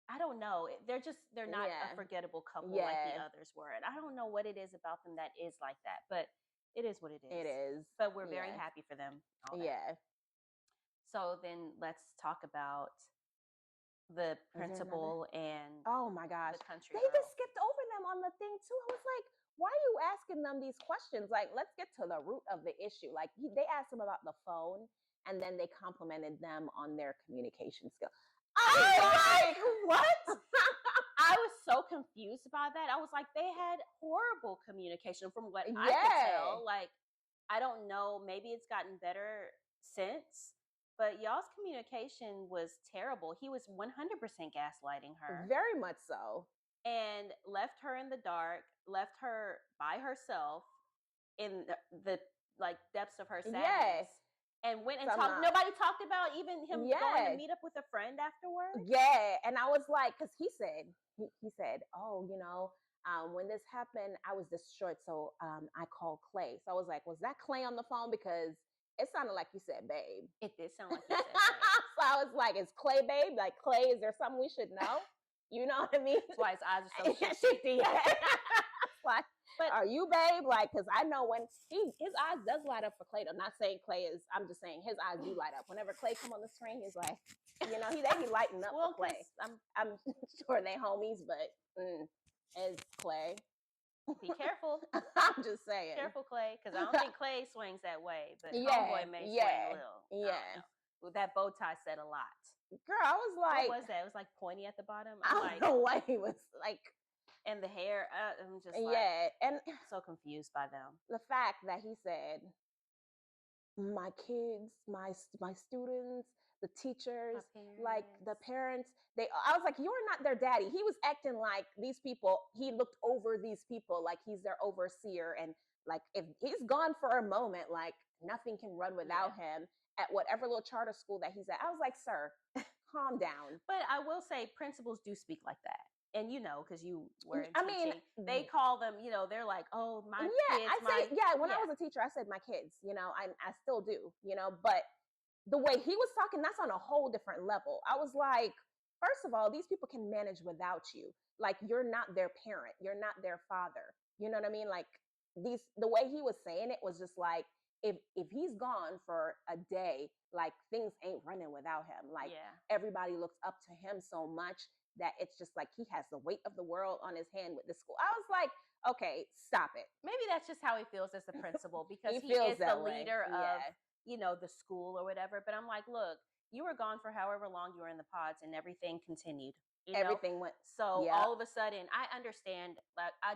I don't know. They're not a yeah, forgettable couple like the yeah. others were. And I don't know what it is about them that is like that, but it is what it It is. is. But we're very Yeah, happy for them. All that. yeah. So then let's talk about the Is there another? principal and Oh my gosh. the country They girl. just skipped over them on the thing too. I was like, why are you asking them these questions? Like, let's get to the root of the issue. Like, they asked them about the phone and then they complimented them on their communication skill. I was like, what? I was so confused by that. I was like, they had horrible communication from what I could Yeah. tell. Like, I don't know, maybe it's gotten better since, but y'all's communication was terrible. He was 100% gaslighting her Very much so. and left her in the dark, left her by herself in the like depths of her sadness. Yes. And went and So I'm talked. not- Nobody talked about even him going Yeah. to meet up with a friend afterwards. Yeah. And I was like, because he said, oh, you know, when this happened, I was destroyed. So I called Clay. So I was like, was that Clay on the phone? Because it sounded like you said, babe. It did sound like you said babe. So I was like, is Clay babe? Like, Clay, is there something we should know? You know what I mean? That's why his eyes are so shifty. Shifty, yeah. Like, But- are you babe? Like, because I know when his eyes does light up for Clay. I'm not saying Clay is. I'm just saying his eyes do light up. Whenever Clay come on the screen, he's like, you know, they be lighting up for Clay. 'cause I'm sure they homies, but it's Clay. be careful. I'm just saying. Careful, Clay, because I don't think Clay swings that way, but Yeah, Homeboy may swing a little. I don't yeah. know. Well, that bow tie said a lot. Girl, I was like, What was that? It was like pointy at the bottom. I I'm don't like, know what he was like. and the hair. I'm just like, Yeah, and so confused by them. the fact that he said, my kids, my students, the teachers, like the parents, I was like, you're not their daddy. He was acting like these people, he looked over these people like he's their overseer, and like if he's gone for a moment, like nothing can run without him at whatever little charter school that he's at. I was like, sir, calm down. But I will say, principals do speak like that. And you know, because you were in I mean, teaching, they call them, you know, they're like, oh, my kids. I say, when I was a teacher, I said my kids, you know, I still do, you know, but the way he was talking, that's on a whole different level. I was like, first of all, these people can manage without you. Like, you're not their parent, you're not their father. You know what I mean? Like, the way he was saying it was just like, if he's gone for a day, like things ain't running without him. Like everybody looks up to him so much that it's just like he has the weight of the world on his hand with the school. I was like, okay, stop it. Maybe that's just how he feels as the principal, because he feels is the that way. leader of, you know, the school or whatever. But I'm like, look, you were gone for however long you were in the pods and everything continued. You Everything know? went. So all of a sudden, I understand. Like I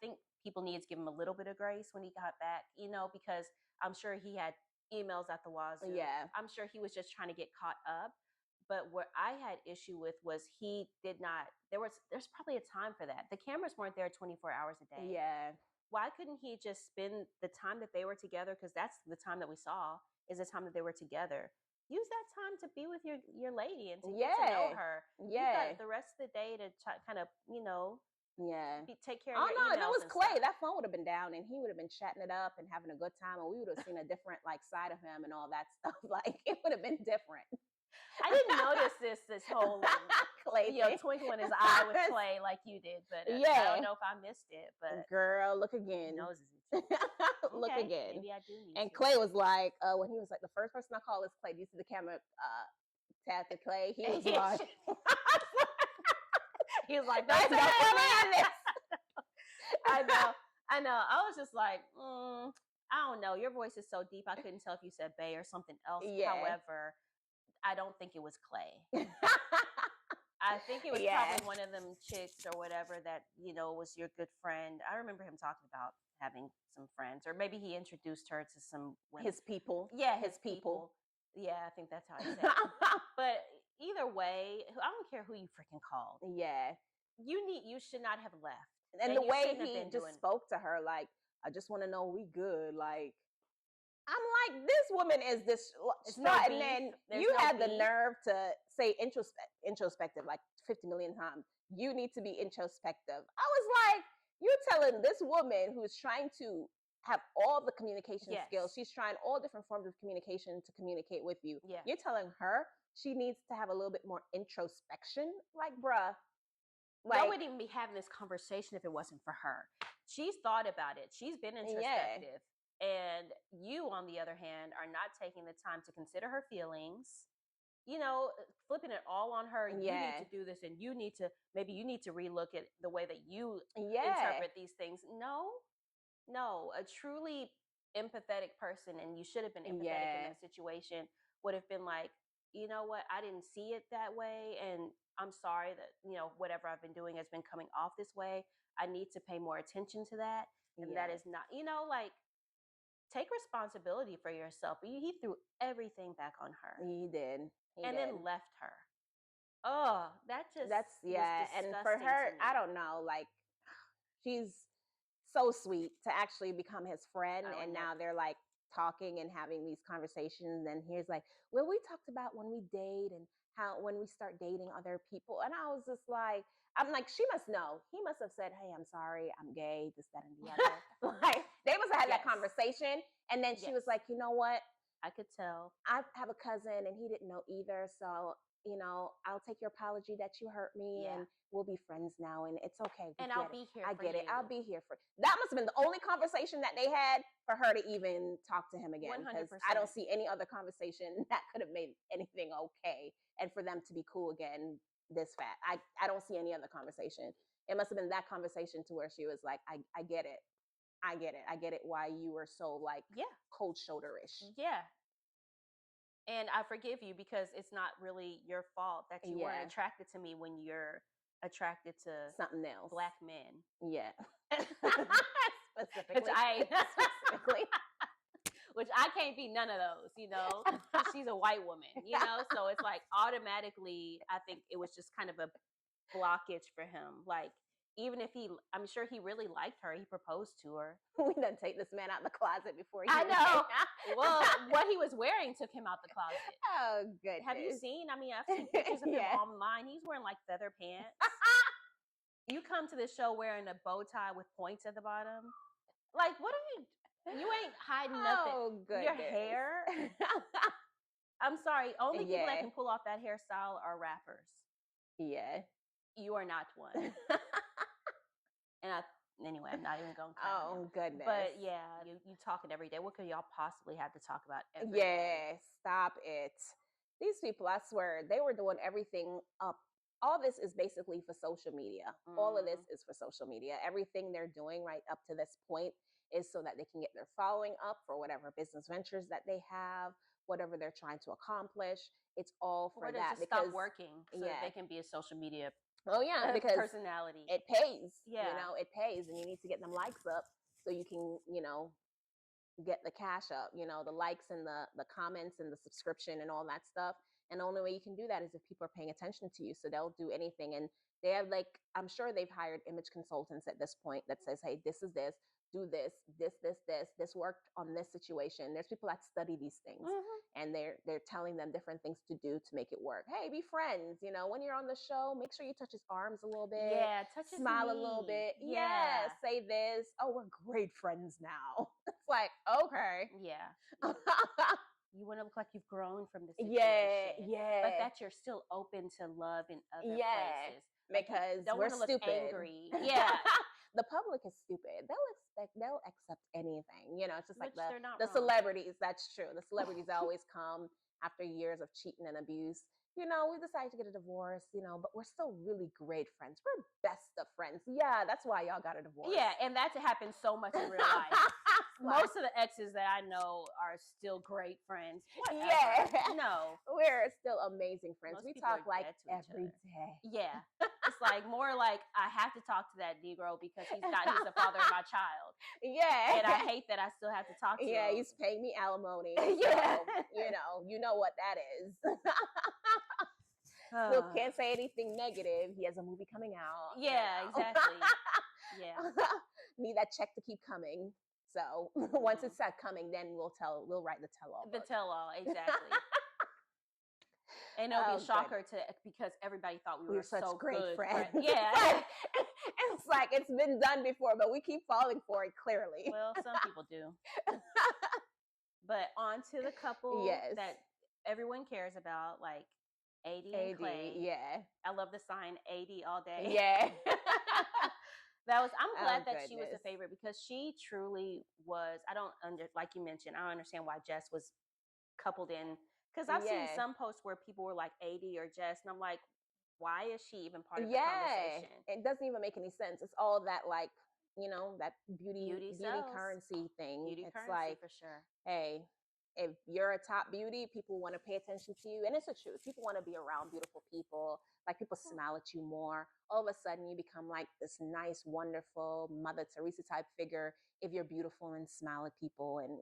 think people need to give him a little bit of grace when he got back, you know, because I'm sure he had emails at the wazoo. Yeah. I'm sure he was just trying to get caught up. But what I had issue with was he did not. There's probably a time for that. The cameras weren't there 24 hours a day. Yeah. Why couldn't he just spend the time that they were together? Because that's the time that we saw is the time that they were together. Use that time to be with your lady and to get to know her. Yeah. You got the rest of the day to kind of, you know, take care of your emails. Oh no, if it was Clay, stuff. that phone would have been down and he would have been chatting it up and having a good time, and we would have seen a different like side of him and all that stuff. Like it would have been different. I didn't notice this whole Clay, you know, twinkle in his eye with Clay like you did, but I don't know if I missed it. But girl, look again. Nose is Look Okay, again. maybe I do need And to. Clay was like, when he was like, the first person I call is Clay. Do you see the camera tap to Clay? He was like, He was like, don't don't say put me that. on this. I know. I was just like, I don't know. Your voice is so deep. I couldn't tell if you said Bay or something else. Yeah. However, I don't think it was Clay. I think it was probably one of them chicks or whatever that, was your good friend. I remember him talking about having some friends, or maybe he introduced her to some women. His people. Yeah, his people. Yeah, I think that's how he said it. But either way, I don't care who you freaking called. Yeah. You should not have left. And the way he just spoke to her, like, I just want to know we good. Like, I'm like, this woman is this strut, and then you had the nerve to say introspective like 50 million times. You need to be introspective. I was like, you're telling this woman who is trying to have all the communication skills. She's trying all different forms of communication to communicate with you. Yeah. You're telling her she needs to have a little bit more introspection. Like, bruh. Like, I wouldn't even be having this conversation if it wasn't for her. She's thought about it. She's been introspective. And you, on the other hand, are not taking the time to consider her feelings, flipping it all on her. You need to do this, and maybe you need to relook at the way that you interpret these things. No, a truly empathetic person, and you should have been empathetic in that situation, would have been like, you know what, I didn't see it that way, and I'm sorry that, whatever I've been doing has been coming off this way. I need to pay more attention to that. And that is not, like, take responsibility for yourself. But he threw everything back on her. He did. Then left her. Oh, that's and for her, I don't know, like, she's so sweet to actually become his friend, and now they're like talking and having these conversations, and he's like, well, we talked about when we date and how when we start dating other people, and I was just like, I'm like, she must know. He must have said, hey, I'm sorry, I'm gay, this, that, and the other. Like, they must have had that conversation. And then she was like, you know what? I could tell. I have a cousin and he didn't know either. So, I'll take your apology that you hurt me and we'll be friends now. And it's okay. And I'll be here. I get it. I'll be here for that. Must have been the only conversation that they had for her to even talk to him again. 100%. I don't see any other conversation that could have made anything okay. And for them to be cool again this fat. I don't see any other conversation. It must have been that conversation to where she was like, I get it. I get it. I get it why you were so like cold shoulder-ish. Yeah. And I forgive you because it's not really your fault that you weren't attracted to me when you're attracted to something else. Black men. Yeah. Specifically. Which I can't be none of those, She's a white woman, So it's like automatically, I think it was just kind of a blockage for him. Like, even if I'm sure he really liked her, he proposed to her. We done take this man out the closet before I know. Well, what he was wearing took him out the closet. Oh, goodness. Have you seen? I mean, I've seen pictures of him online. He's wearing like feather pants. You come to this show wearing a bow tie with points at the bottom. Like, what are you? You ain't hiding nothing. Oh, goodness. Your hair. I'm sorry. Only people that can pull off that hairstyle are rappers. Yeah. You are not one. And anyway, I'm not even going to. Oh, goodness. But yeah, you talking every day. What could y'all possibly have to talk about every day? Yeah, stop it. These people, I swear, they were doing everything up. All this is basically for social media. All of this is for social media. Everything they're doing right up to this point is so that they can get their following up for whatever business ventures that they have, whatever they're trying to accomplish. It's all for that. Because stop working so that they can be a social media because personality. It pays. Yeah. It pays, and you need to get them likes up so you can, get the cash up, the likes and the comments and the subscription and all that stuff. And the only way you can do that is if people are paying attention to you. So they'll do anything. And they have I'm sure they've hired image consultants at this point that says, hey, this is this, do this worked on this situation. There's people that study these things and they're telling them different things to do to make it work. Hey, be friends. When you're on the show, make sure you touch his arms a little bit. Yeah, touch his smile knee. A little bit. Yeah. Say this. Oh, we're great friends now. It's like, okay. Yeah. You want to look like you've grown from the situation. Yeah. But that you're still open to love in other places. Because don't we're want to look stupid. angry. Yeah. the public is stupid. They'll accept anything. It's just like Which they're not the wrong. celebrities. That's true. The celebrities always come after years of cheating and abuse. We decided to get a divorce, but we're still really great friends. We're best of friends. Yeah, that's why y'all got a divorce. Yeah, and that happens so much in real life. Most of the exes that I know are still great friends. Whatever. Yeah. No. We're still amazing friends. Most We people talk are like dead to each every other. day. Yeah. It's like more like I have to talk to that Negro because he's the father of my child. Yeah. And I hate that I still have to talk to Yeah, him. he's paying me alimony. Yeah. So, you know what that is. Still can't say anything negative. He has a movie coming out. Yeah, exactly. Yeah. Need that check to keep coming. So once it's coming, then we'll write the tell-all. The tell-all, exactly. And it'll be a shocker because everybody thought we were such so great good friends. Yeah. It's like it's been done before, but we keep falling for it, clearly. Well, some people do. But on to the couple that everyone cares about, like AD and Clay. Yeah. I love the sign AD all day. Yeah. I'm glad that she was a favorite because she truly was. Like you mentioned, I don't understand why Jess was coupled in. Because I've seen some posts where people were like AD or Jess, and I'm like, why is she even part of the conversation? It doesn't even make any sense. It's all that that beauty currency thing. Beauty it's currency, like, for sure. Hey, if you're a top beauty, people want to pay attention to you. And it's the truth. People want to be around beautiful people. Like, people smile at you more. All of a sudden, you become like this nice, wonderful Mother Teresa type figure if you're beautiful and smile at people. And,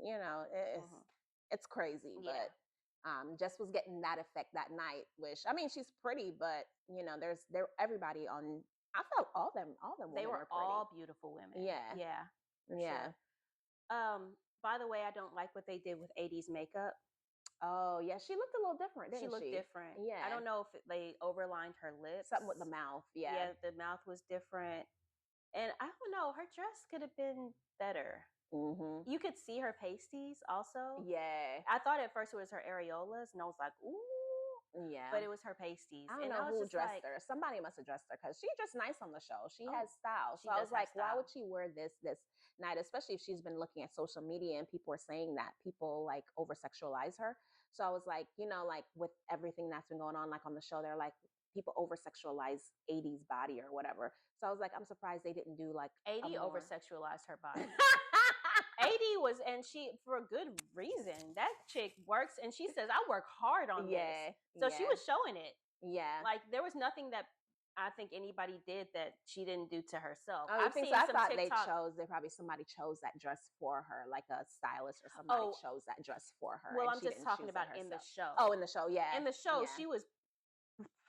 it's crazy. Yeah. But Jess was getting that effect that night, which, I mean, she's pretty, but, everybody on, I felt all them They were are all beautiful women. Yeah. Yeah. Yeah. Sure. By the way, I don't like what they did with AD's makeup. Oh, yeah. She looked a little different, didn't she? She looked different. Yeah. I don't know if they overlined her lips. Something with the mouth. Yeah. Yeah, the mouth was different. And I don't know, her dress could have been better. Mm-hmm. You could see her pasties also. Yeah. I thought at first it was her areolas, and I was like, ooh. Yeah. But it was her pasties. I don't know who dressed her. Somebody must have dressed her because she dressed nice on the show. She has style. So I was like, why would she wear this night? Especially if she's been looking at social media and people are saying that people like over sexualize her. So I was like, like with everything that's been going on, like on the show, they're like, people over sexualize AD's body or whatever. So I was like, I'm surprised they didn't do like AD over sexualized her body. AD was, and she, for a good reason, that chick works, and she says, I work hard on this. So she was showing it. Yeah. Like, there was nothing that I think anybody did that she didn't do to herself. Oh, I thought somebody chose that dress for her, like a stylist or somebody chose that dress for her. Well, I'm just talking about in the show. Oh, in the show, yeah. In the show, she was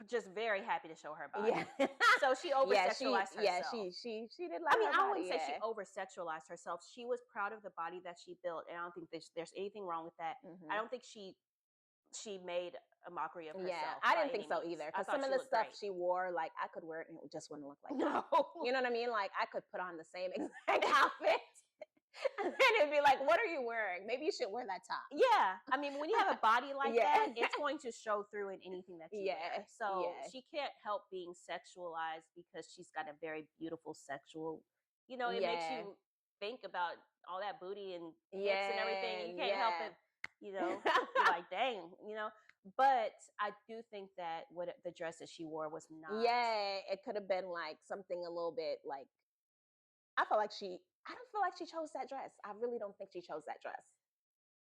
just very happy to show her body. Yeah. So she over-sexualized herself. Yeah, she did like her body. I wouldn't say she over-sexualized herself. She was proud of the body that she built, and I don't think there's anything wrong with that. Mm-hmm. I don't think she made a mockery of herself. Yeah, I didn't think so either. Because some of the stuff she wore, like, I could wear it and it just wouldn't look like that. You know what I mean? Like, I could put on the same exact outfit. And it'd be like, what are you wearing? Maybe you should wear that top. Yeah. I mean, when you have a body like that, it's going to show through in anything that you wear. So she can't help being sexualized because she's got a very beautiful sexual, it makes you think about all that booty and hips and everything. You can't help it, you're like, dang, But I do think that what the dress that she wore was not. Yeah, it could have been like something a little bit like, I don't feel like she chose that dress. I really don't think she chose that dress.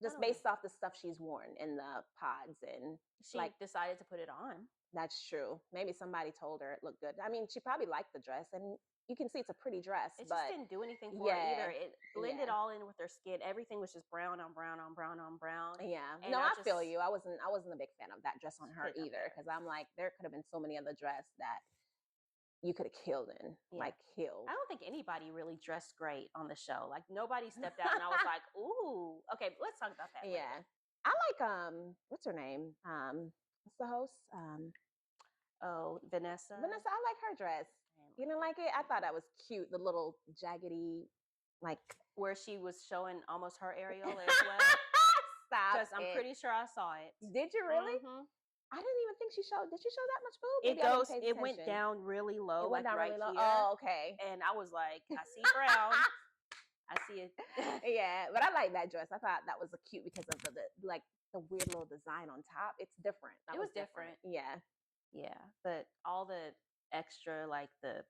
Just based off the stuff she's worn in the pods, and she decided to put it on. That's true. Maybe somebody told her it looked good. I mean, she probably liked the dress, and you can see it's a pretty dress. It just didn't do anything for her either. It blended all in with her skin. Everything was just brown on brown on brown on brown. Yeah. And I feel you. I wasn't a big fan of that dress on her either, because I'm like, there could have been so many other dresses that you could have killed in, like killed. I don't think anybody really dressed great on the show. Like, nobody stepped out and I was like, ooh. Okay, let's talk about that later. I like, what's her name? What's the host? Vanessa. Vanessa, I like her dress. You didn't like it? I thought that was cute. The little jaggedy, like. Where she was showing almost her areola as well. Stop. Because I'm pretty sure I saw it. Did you really? Mm-hmm. I didn't even think she showed. Did she show that much boob? It Maybe I didn't goes, pay it went attention. down really low, It went like down right really low. here. Oh, okay. And I was like, I see brown. I see it. Yeah, but I like that dress. I thought that was a cute because of the like the weird little design on top. It's different. That It was different. Yeah. Yeah, but all the extra, like the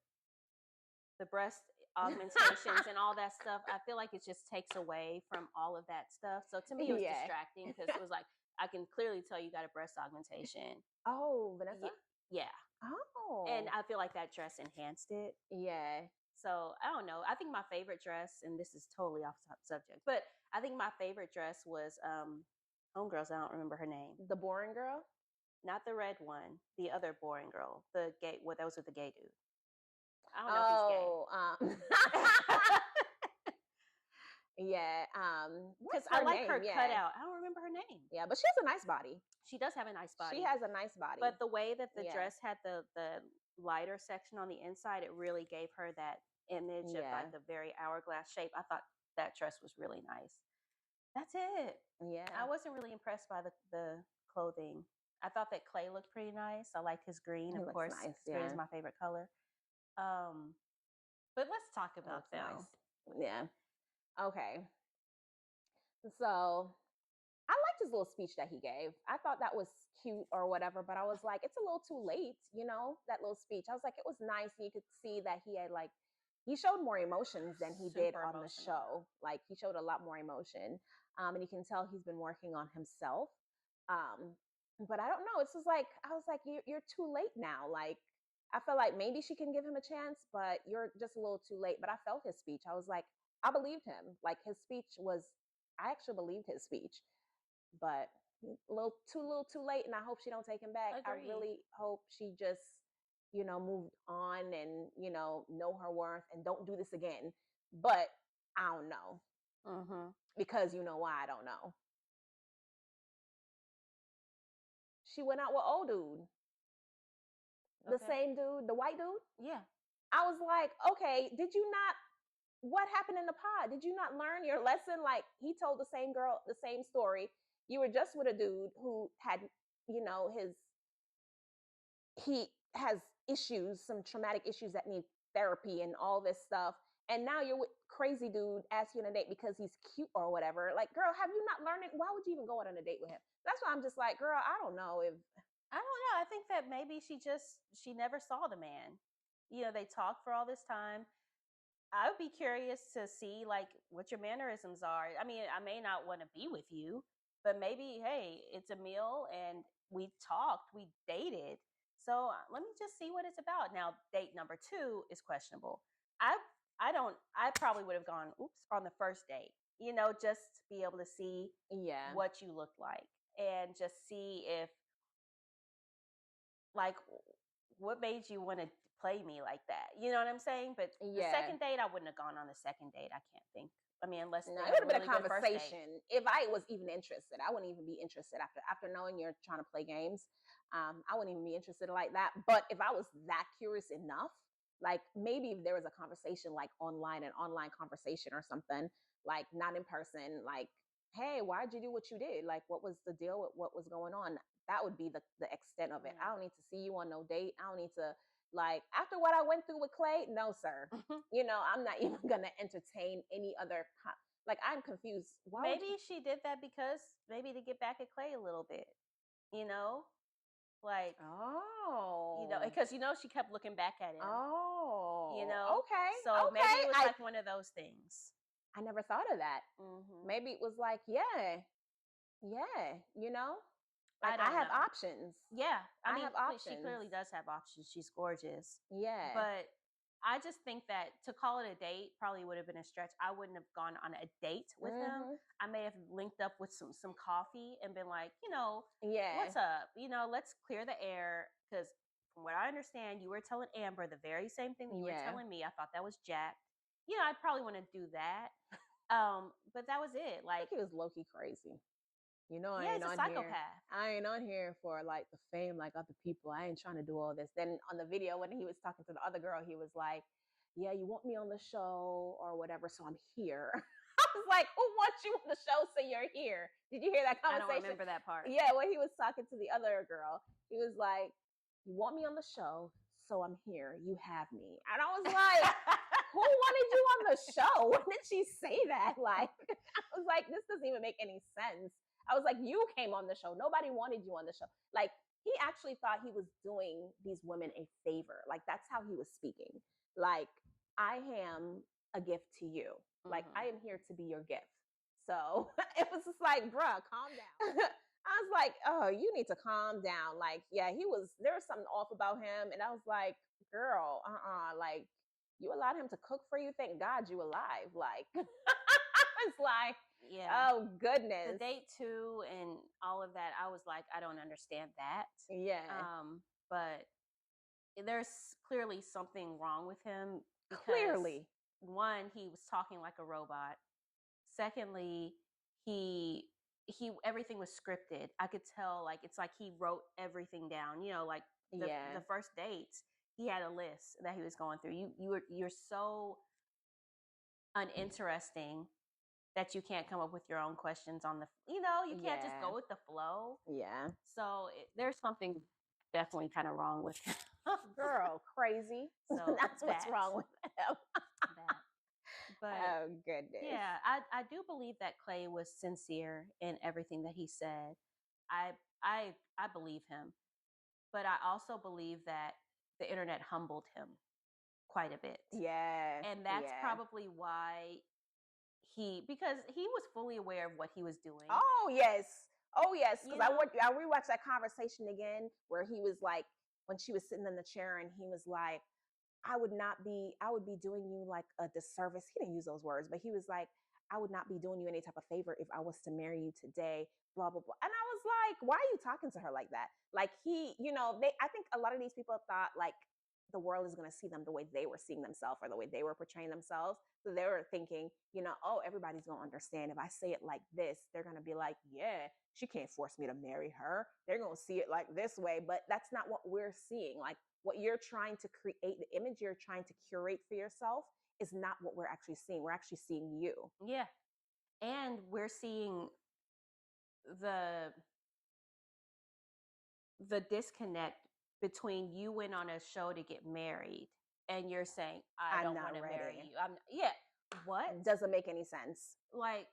breast augmentations and all that stuff, I feel like it just takes away from all of that stuff. So to me, it was Yeah. distracting because it was like, I can clearly tell you got a breast augmentation. Oh, Vanessa. Yeah. Oh. And I feel like that dress enhanced it. Yeah. So I don't know. I think my favorite dress, and this is totally off subject, but I think my favorite dress was Homegirls. I don't remember her name. The boring girl? Not the red one. The other boring girl. The gay. What that was with the gay dude. I don't know if he's gay. Yeah. Because I like her cutout. I don't remember her name. Yeah, but she has a nice body. She does have a nice body. She has a nice body. But the way that the dress had the lighter section on the inside, it really gave her that image of like the very hourglass shape. I thought that dress was really nice. That's it. Yeah. I wasn't really impressed by the clothing. I thought that Clay looked pretty nice. I liked his green, of course. Nice, green is my favorite color. But let's talk about them. Nice. Yeah. Okay. So I liked his little speech that he gave. I thought that was cute or whatever, but I was like, it's a little too late, that little speech. I was like, it was nice. And you could see that he had he showed more emotions than he did on the show. Like he showed a lot more emotion. And you can tell he's been working on himself. But I don't know. It's just like, I was like, you're too late now. Like, I felt like maybe she can give him a chance, but you're just a little too late. But I felt his speech. I was like, I believed him. Like his speech was, I actually believed his speech. But a little too late, and I hope she don't take him back. Agreed. I really hope she just, moved on and, know her worth and don't do this again. But I don't know. Mm-hmm. Because you know why I don't know. She went out with old dude. The same dude, the white dude? Yeah. I was like, okay, did you not, what happened in the pod? Did you not learn your lesson? Like, he told the same girl the same story. You were just with a dude who had, he has issues, some traumatic issues that need therapy and all this stuff. And now you're with crazy dude, ask you on a date because he's cute or whatever. Like, girl, have you not learned it? Why would you even go out on a date with him? That's why I'm just like, girl, I don't know. I think that maybe she never saw the man. They talked for all this time. I would be curious to see like what your mannerisms are. I mean, I may not want to be with you, but maybe, hey, it's a meal and we talked, we dated. So let me just see what it's about. Now, date number 2 is questionable. I probably would have gone, on the first date, just to be able to see what you look like and just see if, like, what made you want to play me like that? You know what I'm saying? But the second date, I wouldn't have gone on the second date. I can't think. I mean, unless it would have been a conversation. If I was even interested, I wouldn't even be interested after knowing you're trying to play games. I wouldn't even be interested like that. But if I was that curious enough, like maybe if there was a conversation like online, an online conversation or something, like not in person, like, hey, why'd you do what you did? Like, what was the deal? What was going on? That would be the extent of it. I don't need to see you on no date. I don't need to, like, after what I went through with Clay, no, sir. I'm not even going to entertain any other, like, I'm confused. Maybe she did that because maybe to get back at Clay a little bit, like, because, she kept looking back at him. Okay. So maybe it was like one of those things. I never thought of that. Mm-hmm. Maybe it was like, like, I have options. Yeah. I mean, have options. She clearly does have options. She's gorgeous. Yeah. But I just think that to call it a date probably would have been a stretch. I wouldn't have gone on a date with him. I may have linked up with some coffee and been like, what's up? Let's clear the air. Because from what I understand, you were telling Amber the very same thing that you were telling me. I thought that was jacked. I'd probably want to do that. But that was it. Like, I think he was low-key crazy. He's a psychopath. I ain't on here for like the fame like other people. I ain't trying to do all this. Then on the video when he was talking to the other girl, he was like, yeah, you want me on the show or whatever, so I'm here. I was like, who wants you on the show so you're here? Did you hear that I conversation? don't remember that part. Yeah, when he was talking to the other girl, he was like, you want me on the show, so I'm here. You have me. And I was like, who wanted you on the show? When did she say that? Like, I was like, this doesn't even make any sense. I was like, you came on the show. Nobody wanted you on the show. Like, he actually thought he was doing these women a favor. Like, that's how he was speaking. Like, I am a gift to you. Like, I am here to be your gift. So it was just like, bruh, calm down. I was like, oh, you need to calm down. Like, yeah, there was something off about him. And I was like, girl, like, you allowed him to cook for you. Thank God you alive. Like, it's like, yeah. Oh goodness. The date too and all of that, I was like, I don't understand that. Yeah. But there's clearly something wrong with him. Clearly. One, he was talking like a robot. Secondly, he everything was scripted. I could tell, like, it's like he wrote everything down. You know, like the first dates, he had a list that he was going through. You're so uninteresting that you can't come up with your own questions on the, you can't just go with the flow. Yeah. So there's something definitely kind of wrong with him. Girl, crazy. So that's what's wrong with him. But oh goodness. Yeah, I do believe that Clay was sincere in everything that he said. I believe him. But I also believe that the internet humbled him quite a bit. Yeah. And that's probably why because he was fully aware of what he was doing. Oh yes. Because I rewatched that conversation again where he was like, when she was sitting in the chair and he was like, I would be doing you like a disservice. He didn't use those words, but he was like, I would not be doing you any type of favor if I was to marry you today, blah, blah, blah. And I was like, why are you talking to her like that? Like I think a lot of these people thought like the world is going to see them the way they were seeing themselves or the way they were portraying themselves. So they were thinking, oh, everybody's going to understand. If I say it like this, they're going to be like, yeah, she can't force me to marry her. They're going to see it like this way. But that's not what we're seeing. Like what you're trying to create, the image you're trying to curate for yourself is not what we're actually seeing. We're actually seeing you. Yeah. And we're seeing the disconnect between you went on a show to get married and you're saying, I don't want to marry you. What? Doesn't make any sense. Like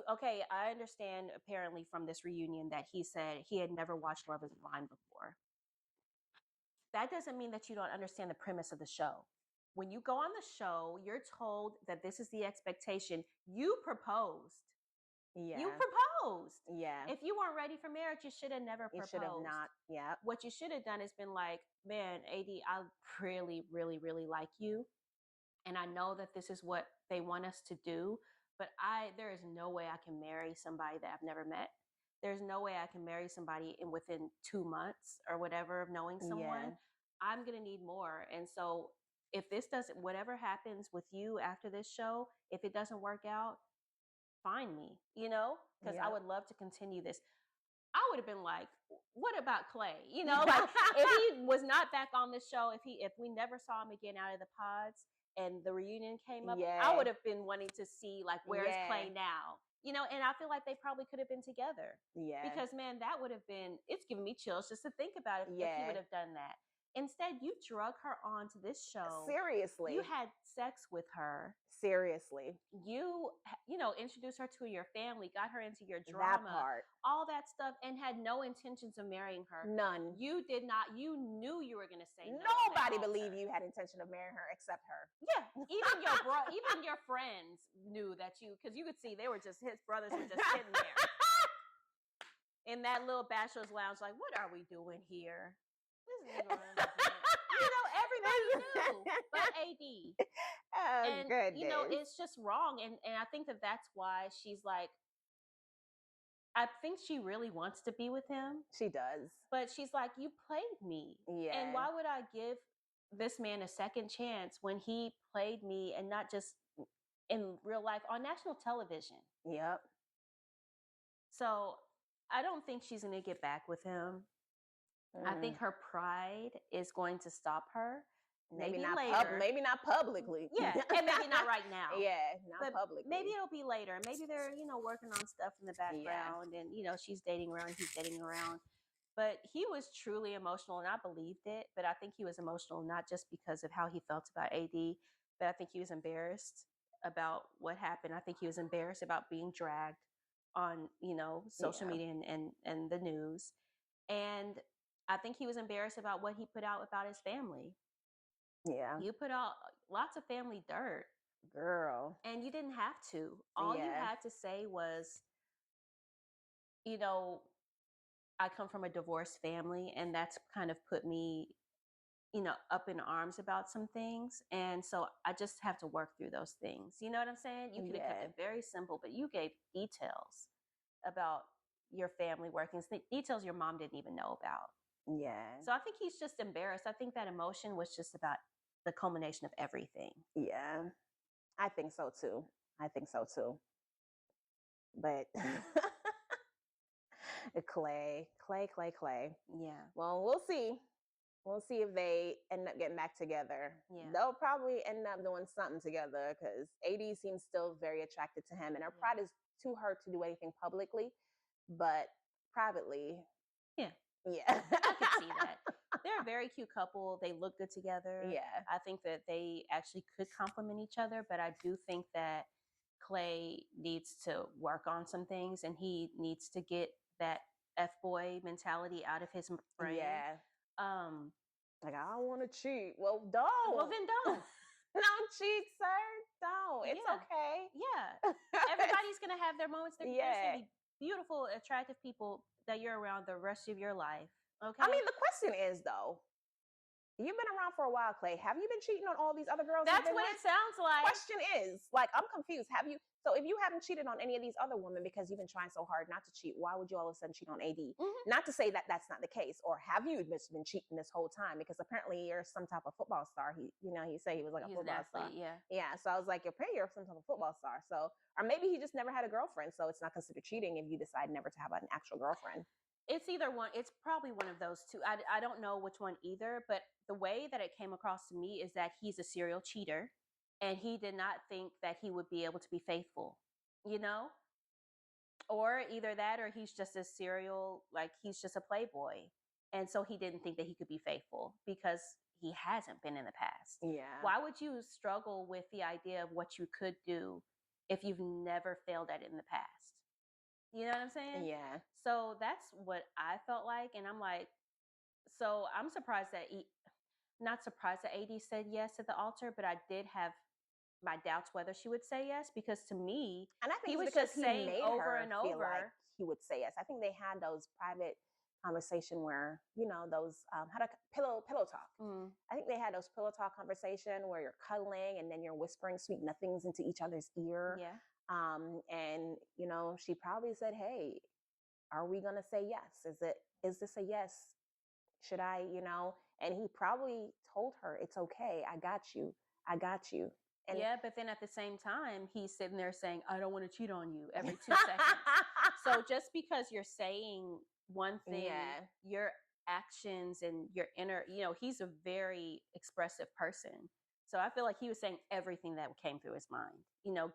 okay, I understand apparently from this reunion that he said he had never watched Love is Blind before. That doesn't mean that you don't understand the premise of the show. When you go on the show, you're told that this is the expectation. You proposed. Yeah. You proposed. Yeah. If you weren't ready for marriage, you should have never proposed. You should have not. Yeah. What you should have done is been like, man, AD, I really, really, really like you. And I know that this is what they want us to do, but there is no way I can marry somebody that I've never met. There's no way I can marry somebody within 2 months or whatever of knowing someone. Yeah. I'm going to need more. And so if whatever happens with you after this show, if it doesn't work out, find me, because I would love to continue this. I would have been like, what about Clay? Like if he was not back on the show, if we never saw him again out of the pods and the reunion came up, I would have been wanting to see like, where's Clay now? And I feel like they probably could have been together. Yeah. Because man, that would have been, it's giving me chills just to think about it if he would have done that. Instead, you drug her onto this show. Seriously. You had sex with her. Seriously. You introduced her to your family, got her into your drama. That part. All that stuff, and had no intentions of marrying her. None. You did not. You knew you were going to say no. Nobody believed you had intention of marrying her except her. Yeah. Even even your friends knew that because you could see his brothers were just sitting there. In that little bachelor's lounge, like, what are we doing here? Everybody knew, but AD. Oh, and, goodness. It's just wrong. And I think that's why she's like, I think she really wants to be with him. She does. But she's like, you played me. Yeah. And why would I give this man a second chance when he played me and not just in real life on national television? Yep. So I don't think she's going to get back with him. I think her pride is going to stop her. Maybe maybe not later. maybe not publicly. Yeah, and maybe not right now. Yeah, not But publicly. maybe it'll be later. Maybe they're, working on stuff in the Yeah. background and, she's dating around, he's dating around. But he was truly emotional and I believed it. But I think he was emotional not just because of how he felt about AD, but I think he was embarrassed about what happened. I think he was embarrassed about being dragged on, social Yeah. media and the news. And I think he was embarrassed about what he put out about his family. Yeah. You put out lots of family dirt. Girl. And you didn't have to. All you Yeah. had to say was, you know, I come from a divorced family, and that's kind of put me, up in arms about some things. And so I just have to work through those things. You know what I'm saying? You could have kept Yeah. it very simple, but you gave details about your family workings, details your mom didn't even know about. Yeah. So I think he's just embarrassed. I think that emotion was just about the culmination of everything. Yeah. I think so too. But Clay. Yeah. Well, we'll see. We'll see if they end up getting back together. Yeah. They'll probably end up doing something together because AD seems still very attracted to him, and her pride is too hurt to do anything publicly, but privately, yeah, I could see that. They're a very cute couple. They look good together. Yeah, I think that they actually could complement each other, but I do think that Clay needs to work on some things, and he needs to get that F-boy mentality out of his brain. Yeah. Um, like I don't want to cheat. Well, don't. Well, then don't. Don't cheat, sir. Don't. It's okay. Yeah. Everybody's gonna have their moments. There's gonna be beautiful, attractive people that you're around the rest of your life. Okay. I mean, the question is though, you've been around for a while, Clay. Have you been cheating on all these other girls? That's what it sounds like. Question is, like, I'm confused. Have you? So if you haven't cheated on any of these other women because you've been trying so hard not to cheat, why would you all of a sudden cheat on AD? Mm-hmm. Not to say that that's not the case, or have you been cheating this whole time? Because apparently you're some type of football star. He said he was like a football star. Yeah. So I was like, apparently you're some type of football star. So, or maybe he just never had a girlfriend, so it's not considered cheating if you decide never to have an actual girlfriend. It's either one. It's probably one of those two. I don't know which one either, but the way that it came across to me is that he's a serial cheater and he did not think that he would be able to be faithful, or either that or he's just a serial, like he's just a playboy. And so he didn't think that he could be faithful because he hasn't been in the past. Yeah. Why would you struggle with the idea of what you could do if you've never failed at it in the past? You know what I'm saying? Yeah. So that's what I felt like. And I'm like, so I'm surprised that not surprised that AD said yes at the altar, but I did have my doubts whether she would say yes, because to me, and I think he was because just saying made over her and feel over like he would say yes. I think they had those private conversation where those how to pillow talk. I think they had those pillow talk conversation where you're cuddling and then you're whispering sweet nothings into each other's ear. Yeah. And she probably said, "Hey, are we gonna say yes? Is this a yes? Should I, And he probably told her, "It's okay. I got you. And yeah, but then at the same time, he's sitting there saying, "I don't want to cheat on you" every 2 seconds. So just because you're saying one thing, your actions and your inner, he's a very expressive person. So I feel like he was saying everything that came through his mind,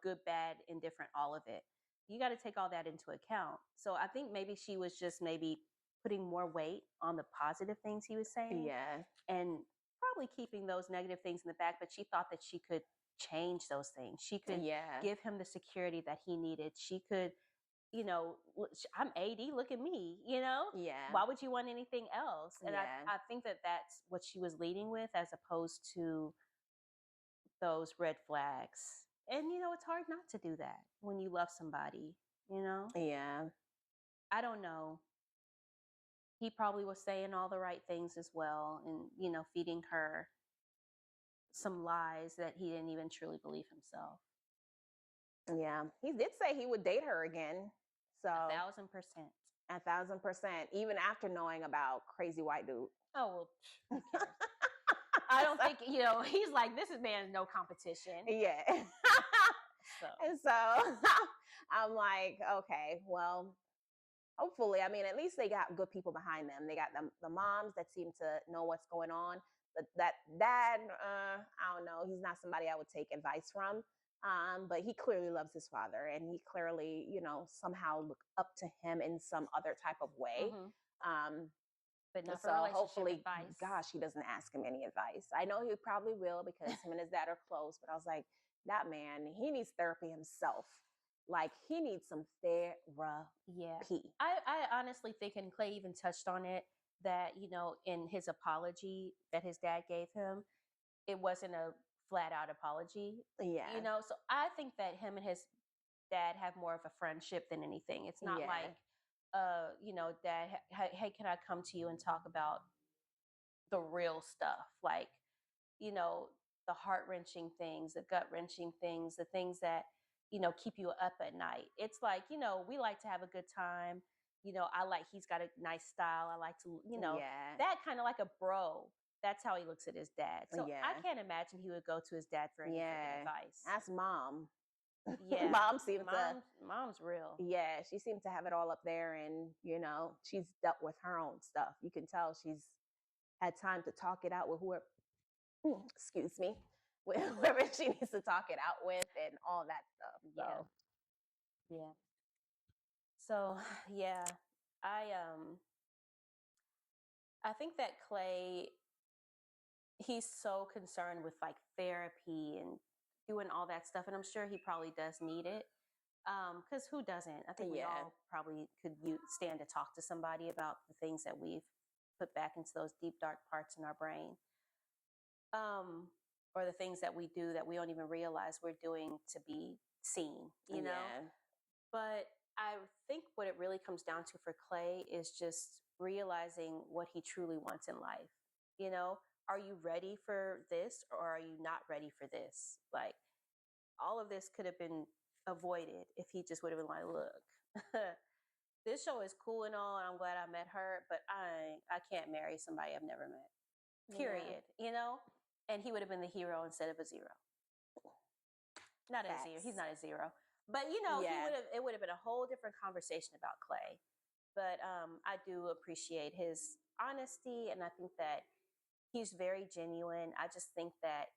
good, bad, indifferent, all of it. You got to take all that into account. So I think maybe she was just maybe putting more weight on the positive things he was saying. Yeah. And probably keeping those negative things in the back, but she thought that she could change those things. She could give him the security that he needed. She could, I'm AD, look at me, Yeah. Why would you want anything else? And I think that that's what she was leading with, as opposed to those red flags. And, it's hard not to do that when you love somebody, Yeah. I don't know. He probably was saying all the right things as well, and, feeding her some lies that he didn't even truly believe himself. Yeah. He did say he would date her again. So 1,000%. 1,000%, even after knowing about crazy white dude. Oh, well, who cares? I don't think, he's like, this is man, no competition. Yeah. And so I'm like, okay, well, hopefully, I mean, at least they got good people behind them. They got the moms that seem to know what's going on. But that dad, I don't know. He's not somebody I would take advice from. But he clearly loves his father, and he clearly, somehow look up to him in some other type of way. Hmm. Um, But not for so relationship hopefully, advice. gosh, he doesn't ask him any advice. I know he probably will because him and his dad are close. But I was like, that man, he needs therapy himself. Like he needs some therapy. Yeah. I honestly think, and Clay even touched on it, that, in his apology that his dad gave him, it wasn't a flat out apology. Yeah. So I think that him and his dad have more of a friendship than anything. It's not Yeah. like, dad, hey, can I come to you and talk about the real stuff? Like, the heart wrenching things, the gut wrenching things, the things that, keep you up at night. It's like, we like to have a good time. He's got a nice style. I like to, Yeah. that kind of like a bro. That's how he looks at his dad. So I Yeah. can't imagine he would go to his dad for any freaking advice. That's mom. Yeah. Mom seems Mom's real. yeah, she seems to have it all up there, and she's dealt with her own stuff. You can tell she's had time to talk it out with whoever, excuse me, with whoever she needs to talk it out with and all that stuff. So. Yeah. So yeah, I think that Clay, he's so concerned with like therapy and doing all that stuff, and I'm sure he probably does need it. Because who doesn't? I think we all probably could stand to talk to somebody about the things that we've put back into those deep dark parts in our brain, or the things that we do that we don't even realize we're doing to be seen. But I think what it really comes down to for Clay is just realizing what he truly wants in life. Are you ready for this, or are you not ready for this? Like, all of this could have been avoided if he just would have been like, look, this show is cool and all, and I'm glad I met her, but I can't marry somebody I've never met. Period. And he would have been the hero instead of a zero. Not a zero. He's not a zero. But it would have been a whole different conversation about Clay. But I do appreciate his honesty, and I think that he's very genuine. I just think that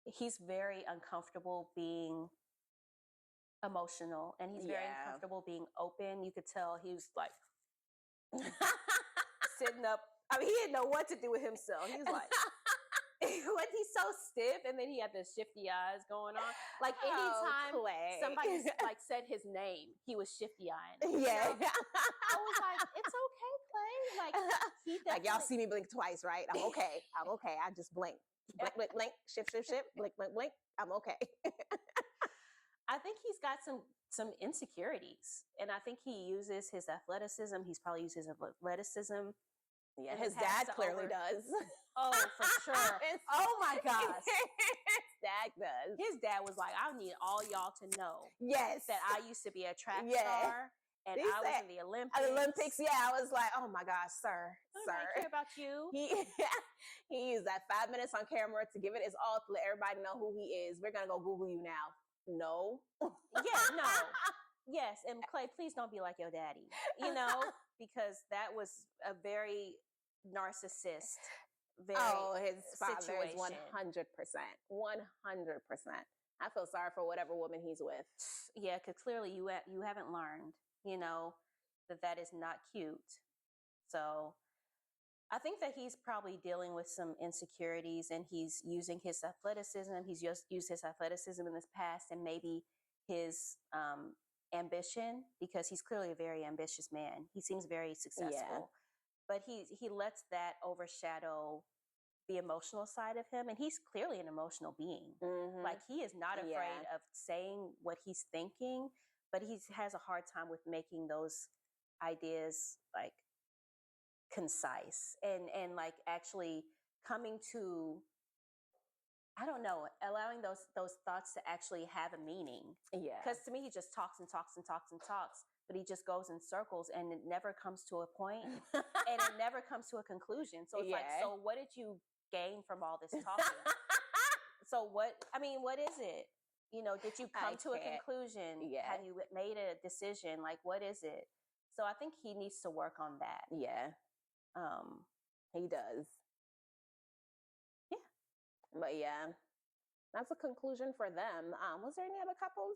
he's very uncomfortable being emotional, and he's very uncomfortable being open. You could tell he was like sitting up. I mean, he didn't know what to do with himself. He was like, when he's so stiff, and then he had the shifty eyes going on. Like anytime somebody like said his name, he was shifty eyeing. Yeah. I was like, it's okay, Clay. Like he like y'all see me blink twice, right? I'm okay. I'm okay. I just blink. Blink, blink, blink, shift, shift, shift, blink, blink, blink. I'm okay. I think he's got some insecurities, and I think he uses his athleticism. He's probably used his athleticism. Yeah, his dad clearly does. Oh, for sure. Oh my gosh. His dad does. His dad was like, I need all y'all to know that I used to be a track star, and I was in the Olympics. Yeah, I was like, oh my gosh, sir. I care about you. He used that 5 minutes on camera to give it his all to let everybody know who he is. We're going to go Google you now. No. Yeah, no. Yes, and Clay, please don't be like your daddy, because that was a very narcissist. His father is 100%. 100%. I feel sorry for whatever woman he's with. Yeah, because clearly you haven't learned, that is not cute. So I think that he's probably dealing with some insecurities, and he's using his athleticism. He's just used his athleticism in his past, and maybe his ambition, because he's clearly a very ambitious man. He seems very successful, but he lets that overshadow the emotional side of him, and he's clearly an emotional being. Mm-hmm. Like he is not afraid of saying what he's thinking, but he has a hard time with making those ideas like concise and like actually coming to, I don't know, allowing those thoughts to actually have a meaning. Yeah. Because to me, he just talks and talks and talks and talks, but he just goes in circles, and it never comes to a point, and it never comes to a conclusion. So it's like, so what did you gain from all this talking? So what is it? Did you come to a conclusion? Yeah. Have you made a decision? Like, what is it? So I think he needs to work on that. Yeah, he does. Yeah. But yeah, that's a conclusion for them. Was there any other couples?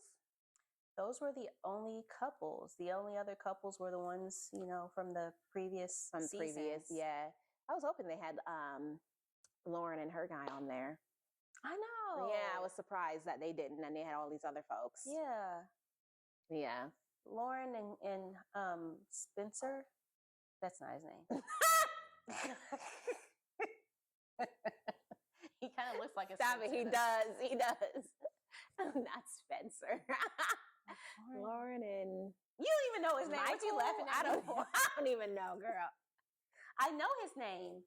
Those were the only couples. The only other couples were the ones, from the previous From seasons. previous, yeah. I was hoping they had Lauren and her guy on there. I know. Yeah, I was surprised that they didn't, and they had all these other folks. Yeah. Yeah. Lauren and Spencer. That's not his name. He kind of looks like a Stop Spencer. it. He does. He does. Not Spencer. Lauren and you don't even know his name. Michael? What you laughing at? I don't know. I don't even know, girl. I know his name.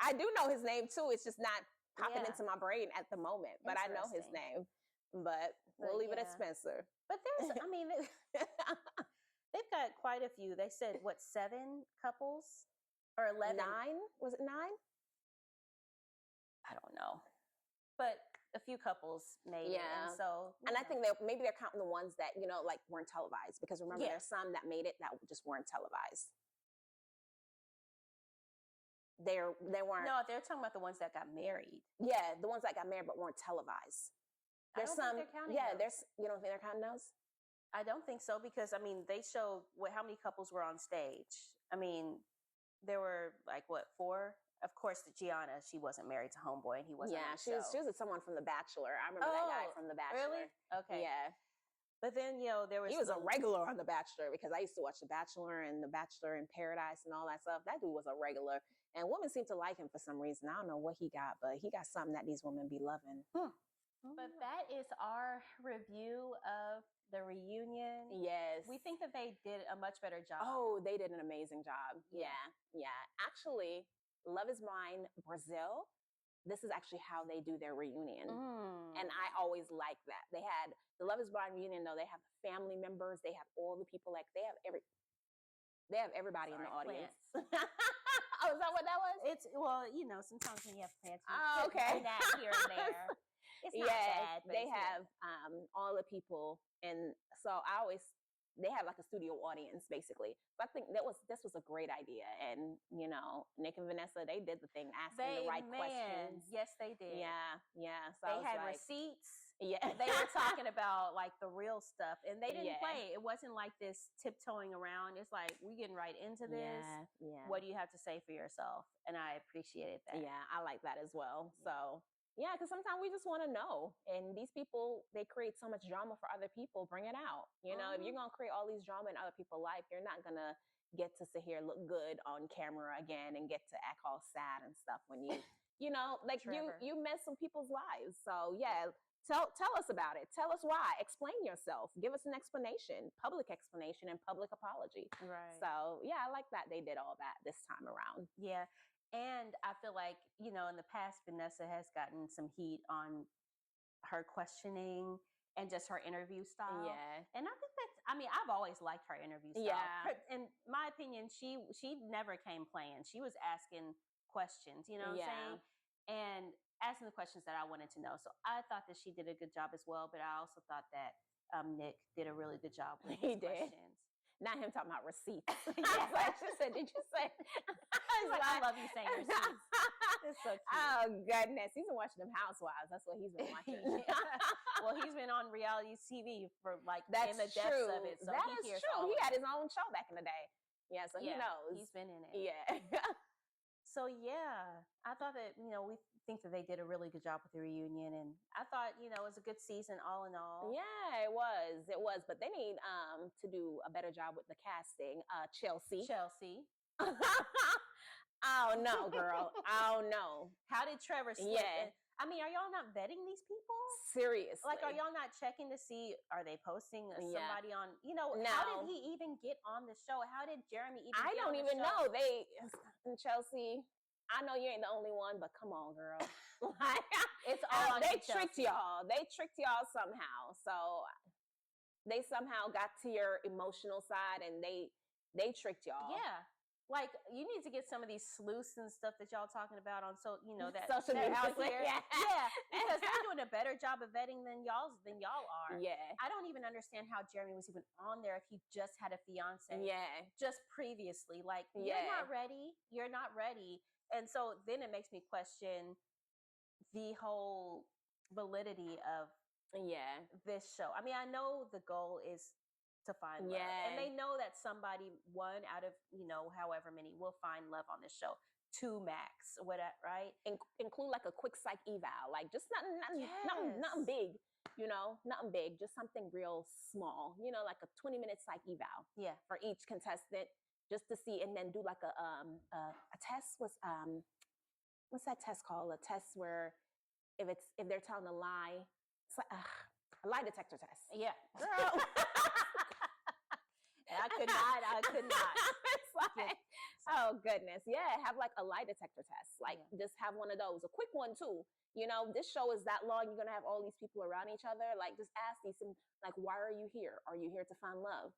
I do know his name too. It's just not popping Yeah. into my brain at the moment. But I know his Interesting. name. But we'll leave it at yeah. Spencer. But there's, I mean, they've got quite a few. They said, what, 7 couples? Or 11? 9? Was it 9? I don't know. But a few couples made it. Yeah. And so, And I think maybe they're counting the ones that, like weren't televised. Because remember, Yeah. there's some that made it that just weren't televised. They weren't. No, they're talking about the ones that got married. Yeah, the ones that got married but weren't televised. There's I don't some. think they're counting Yeah, those. there's. You don't think they're counting those? I don't think so, because I mean they showed how many couples were on stage. I mean, there were like 4. Of course, Gianna, she wasn't married to Homeboy, and he wasn't. Yeah, on the she was. show. She was with someone from The Bachelor. I remember that guy from The Bachelor. Really? Okay. Yeah, But then there was. he was a regular on The Bachelor, because I used to watch The Bachelor and The Bachelor in Paradise and all that stuff. That dude was a regular, and women seem to like him for some reason. I don't know what he got, but he got something that these women be loving. But that is our review of the reunion. Yes, We think that they did a much better job. Oh, they did an amazing job. Yeah. Yeah. Actually, Love Is Blind Brazil, this is actually how they do their reunion. And I always like that. They had the Love Is Blind reunion, though. They have family members. They have all the people. Like, they have everybody in the audience. Oh, is that what that was? It's sometimes when you have plants, Oh, okay. that here and there. It's not bad. But they have all the people, and so they have like a studio audience basically. But I think this was a great idea, and Nick and Vanessa, they did the thing, asking the right questions. Yes, they did. Yeah. So they had receipts. Yeah, they were talking about like the real stuff, and they didn't Yeah. play. It wasn't like this tiptoeing around. It's like, we getting right into this. Yeah. What do you have to say for yourself? And I appreciated that. Yeah, I like that as well. Yeah. So yeah, because sometimes we just want to know. And these people, they create so much drama for other people. Bring it out. If you're going to create all these drama in other people's life, you're not going to get to sit here, look good on camera again, and get to act all sad and stuff when you, like Trevor. you mess some people's lives. So yeah, tell us about it. Tell us why. Explain yourself. Give us an explanation, public explanation, and public apology. Right. So yeah, I like that they did all that this time around. Yeah. And I feel like, in the past, Vanessa has gotten some heat on her questioning and just her interview style. Yeah. And I think I've always liked her interview style. Yeah. In my opinion, she never came playing. She was asking questions, you know what I'm saying? And asking the questions that I wanted to know. So I thought that she did a good job as well, but I also thought that Nick did a really good job with his questions. Not him talking about receipts. Yeah. Like she said, did you say? I love you saying receipts. It's so cute. Oh, goodness. He's been watching them Housewives. That's what he's been watching. Well, he's been on reality TV for That's in the depths true. of it. So that he is hears true. all He of had it. his own show back in the day. Yeah, so he knows. He's been in it. Yeah. So yeah, I thought that, we think that they did a really good job with the reunion, and I thought, it was a good season all in all. Yeah, it was. It was. But they need to do a better job with the casting. Chelsea. Oh no, girl. Oh no. How did Trevor slip Yeah. in? I mean, are y'all not vetting these people? Seriously. Like, are y'all not checking to see, are they posting Yeah. somebody on, No. how did he even get on the show? How did Jeremy even I get don't on the even show? know. Chelsea, I know you ain't the only one, but come on, girl. It's all on they you, tricked Chelsea. y'all. They tricked y'all somehow. So they somehow got to your emotional side, and they tricked y'all. Yeah. Like, you need to get some of these sleuths and stuff that y'all talking about on, so that Social they're media, out here, yeah. because they're doing a better job of vetting than y'all are. Yeah. I don't even understand how Jeremy was even on there if he just had a fiance. Yeah. Just previously, like, you're Yeah. not ready. You're not ready, and so then it makes me question the whole validity of Yeah. this show. I mean, I know the goal is to find love, and they know that somebody, one out of however many, will find love on this show. 2 max, whatever, right? Include like a quick psych eval, like just nothing Yes. big, nothing big, just something real small, like a 20-minute psych eval Yeah. for each contestant, just to see, and then do like a test. What's that test called? A test where if they're telling a lie, it's like a lie detector test. Yeah, girl. I could not. It's like, oh goodness, yeah. Have like a lie detector test. Like, just have one of those, a quick one too. This show is that long. You're gonna have all these people around each other. Like, just ask these, like, why are you here? Are you here to find love?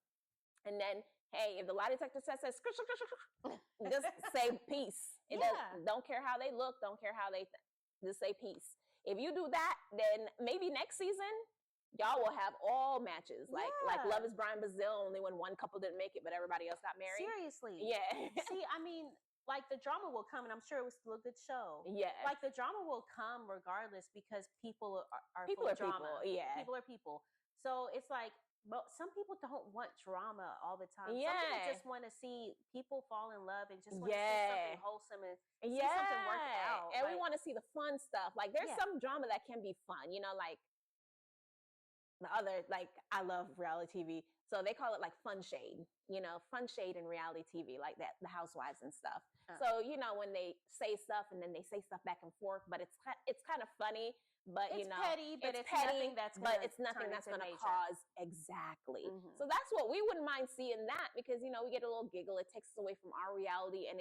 And then, hey, if the lie detector test says, just say peace. Don't care how they look. Don't care how they just say peace. If you do that, then maybe next season y'all will have all matches. Like Love is Blind Brazil, only when one couple didn't make it, but everybody else got married. Seriously. Yeah. See, I mean, like, the drama will come, and I'm sure it was still a good show. Yeah. Like, the drama will come regardless, because people are people full are of drama. people. Yeah. People are people. So it's like, but some people don't want drama all the time. Yeah. Some people just want to see people fall in love and just want to see something wholesome and see something work out. And we want to see the fun stuff. Like, there's some drama that can be fun, like the other, like, I love reality TV. So they call it like fun shade, fun shade in reality TV, like that, the housewives and stuff. So, when they say stuff and then they say stuff back and forth, but it's kind of funny, but it's petty, but it's nothing that's going to cause exactly. Mm-hmm. So that's what we wouldn't mind seeing that, because we get a little giggle. It takes us away from our reality, and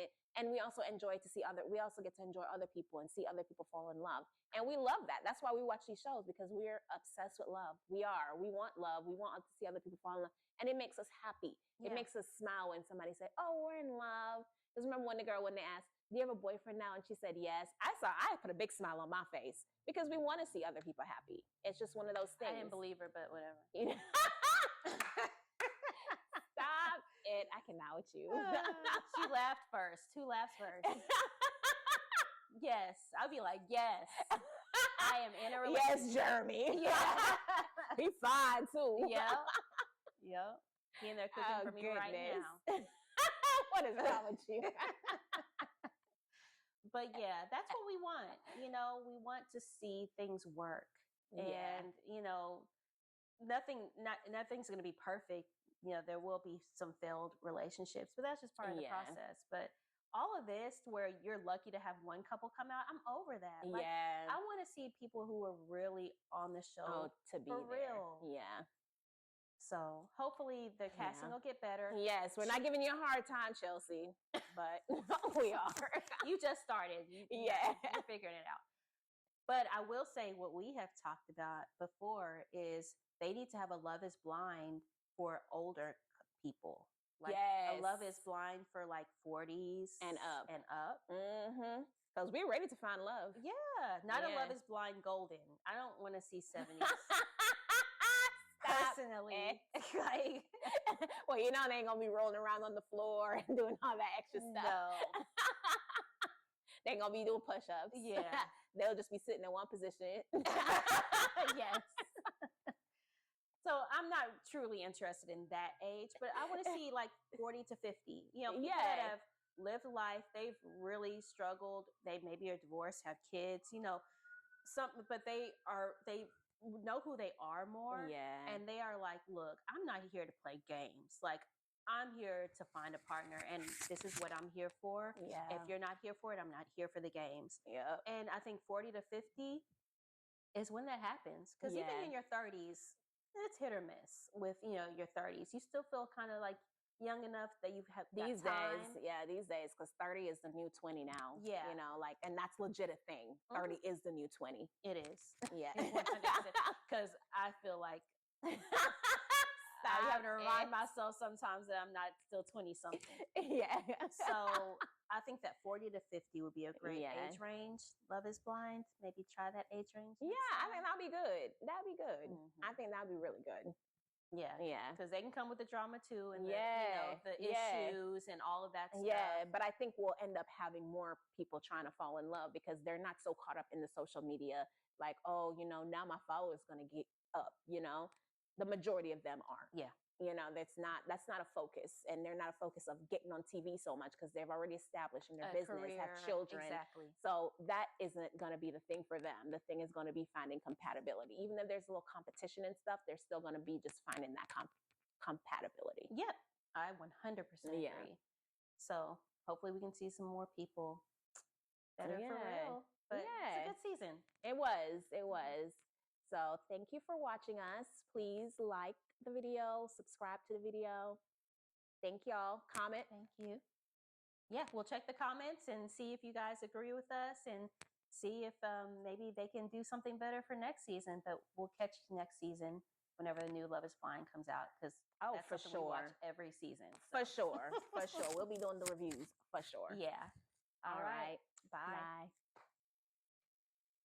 we also enjoy to see we also get to enjoy other people and see other people fall in love. And we love that. That's why we watch these shows, because we're obsessed with love. We want love. We want to see other people fall in love, and it makes us happy. It makes us smile when somebody say, "Oh, we're in love." Because remember when they asked, "Do you have a boyfriend now?" and she said yes. I put a big smile on my face, because we want to see other people happy. It's just one of those things. I didn't believe her, but whatever. Stop it. I cannot with you. She laughed first. Who laughs first? Yes. I'll be like, yes. I am in a relationship. Yes, Jeremy. Yeah. He's fine too. Yep. He in there cooking for me right now. What is wrong with you? But yeah, that's what we want. We want to see things work. And nothing's going to be perfect. There will be some failed relationships, but that's just part of the process. But all of this, where you're lucky to have one couple come out, I'm over that. Like, I want to see people who are really on the show to be for there. real. Yeah. So hopefully the casting will get better. Yes, we're not giving you a hard time, Chelsea, but we are. You just started. You're figuring it out. But I will say, what we have talked about before is they need to have a Love is Blind for older people. Like, a Love is Blind for like 40s and up. Mm-hmm. Because we're ready to find love. Yeah. Not a Love is Blind Golden. I don't want to see 70s. Personally. Like, well, they ain't going to be rolling around on the floor and doing all that extra stuff. No. They ain't going to be doing push-ups. Yeah. They'll just be sitting in one position. Yes. So I'm not truly interested in that age, but I want to see like 40 to 50. People that have lived life, they've really struggled. They maybe are divorced, have kids, but they know who they are more. Yeah. And they are like, look, I'm not here to play games. Like, I'm here to find a partner, and this is what I'm here for. Yeah. If you're not here for it, I'm not here for the games. Yeah. And I think 40 to 50 is when that happens. Because even in your 30s, it's hit or miss with, your 30s. You still feel kind of like young enough that you have these time. These days, because 30 is the new 20 now. Yeah. And that's legit a thing. 30 is the new 20. It is. Yeah. Because I feel like I have Stop to remind it. myself sometimes that I'm not still 20 something. Yeah. So I think that 40 to 50 would be a great Yeah. age range. Love is Blind. Maybe try that age range. Yeah, next I time. think that'll be good. That'd be good. I Mhm. think that'd be really good. Yeah, Yeah. because they can come with the drama too, and Yeah. the Yeah. issues and all of that stuff. Yeah, but I think we'll end up having more people trying to fall in love because they're not so caught up in the social media, like, oh, now my follower's going to get up, the majority of them aren't. Yeah. That's not a focus, and they're not a focus of getting on TV so much because they've already established in their A business, career, have children. exactly. So that isn't going to be the thing for them. The thing is going to be finding compatibility. Even if there's a little competition and stuff, they're still going to be just finding that compatibility. Yep, I 100% Yeah. agree. So hopefully we can see some more people better for Yeah. real. But it's Yeah. a good season. It was. So thank you for watching us. Please like the video, subscribe to the video. Thank y'all. Comment. Thank you. Yeah, we'll check the comments and see if you guys agree with us and see if maybe they can do something better for next season. But we'll catch you next season whenever the new Love is Blind comes out because that's for something we watch sure. every season. For so. sure. For sure. We'll be doing the reviews for sure. Yeah. All right. Bye. Bye.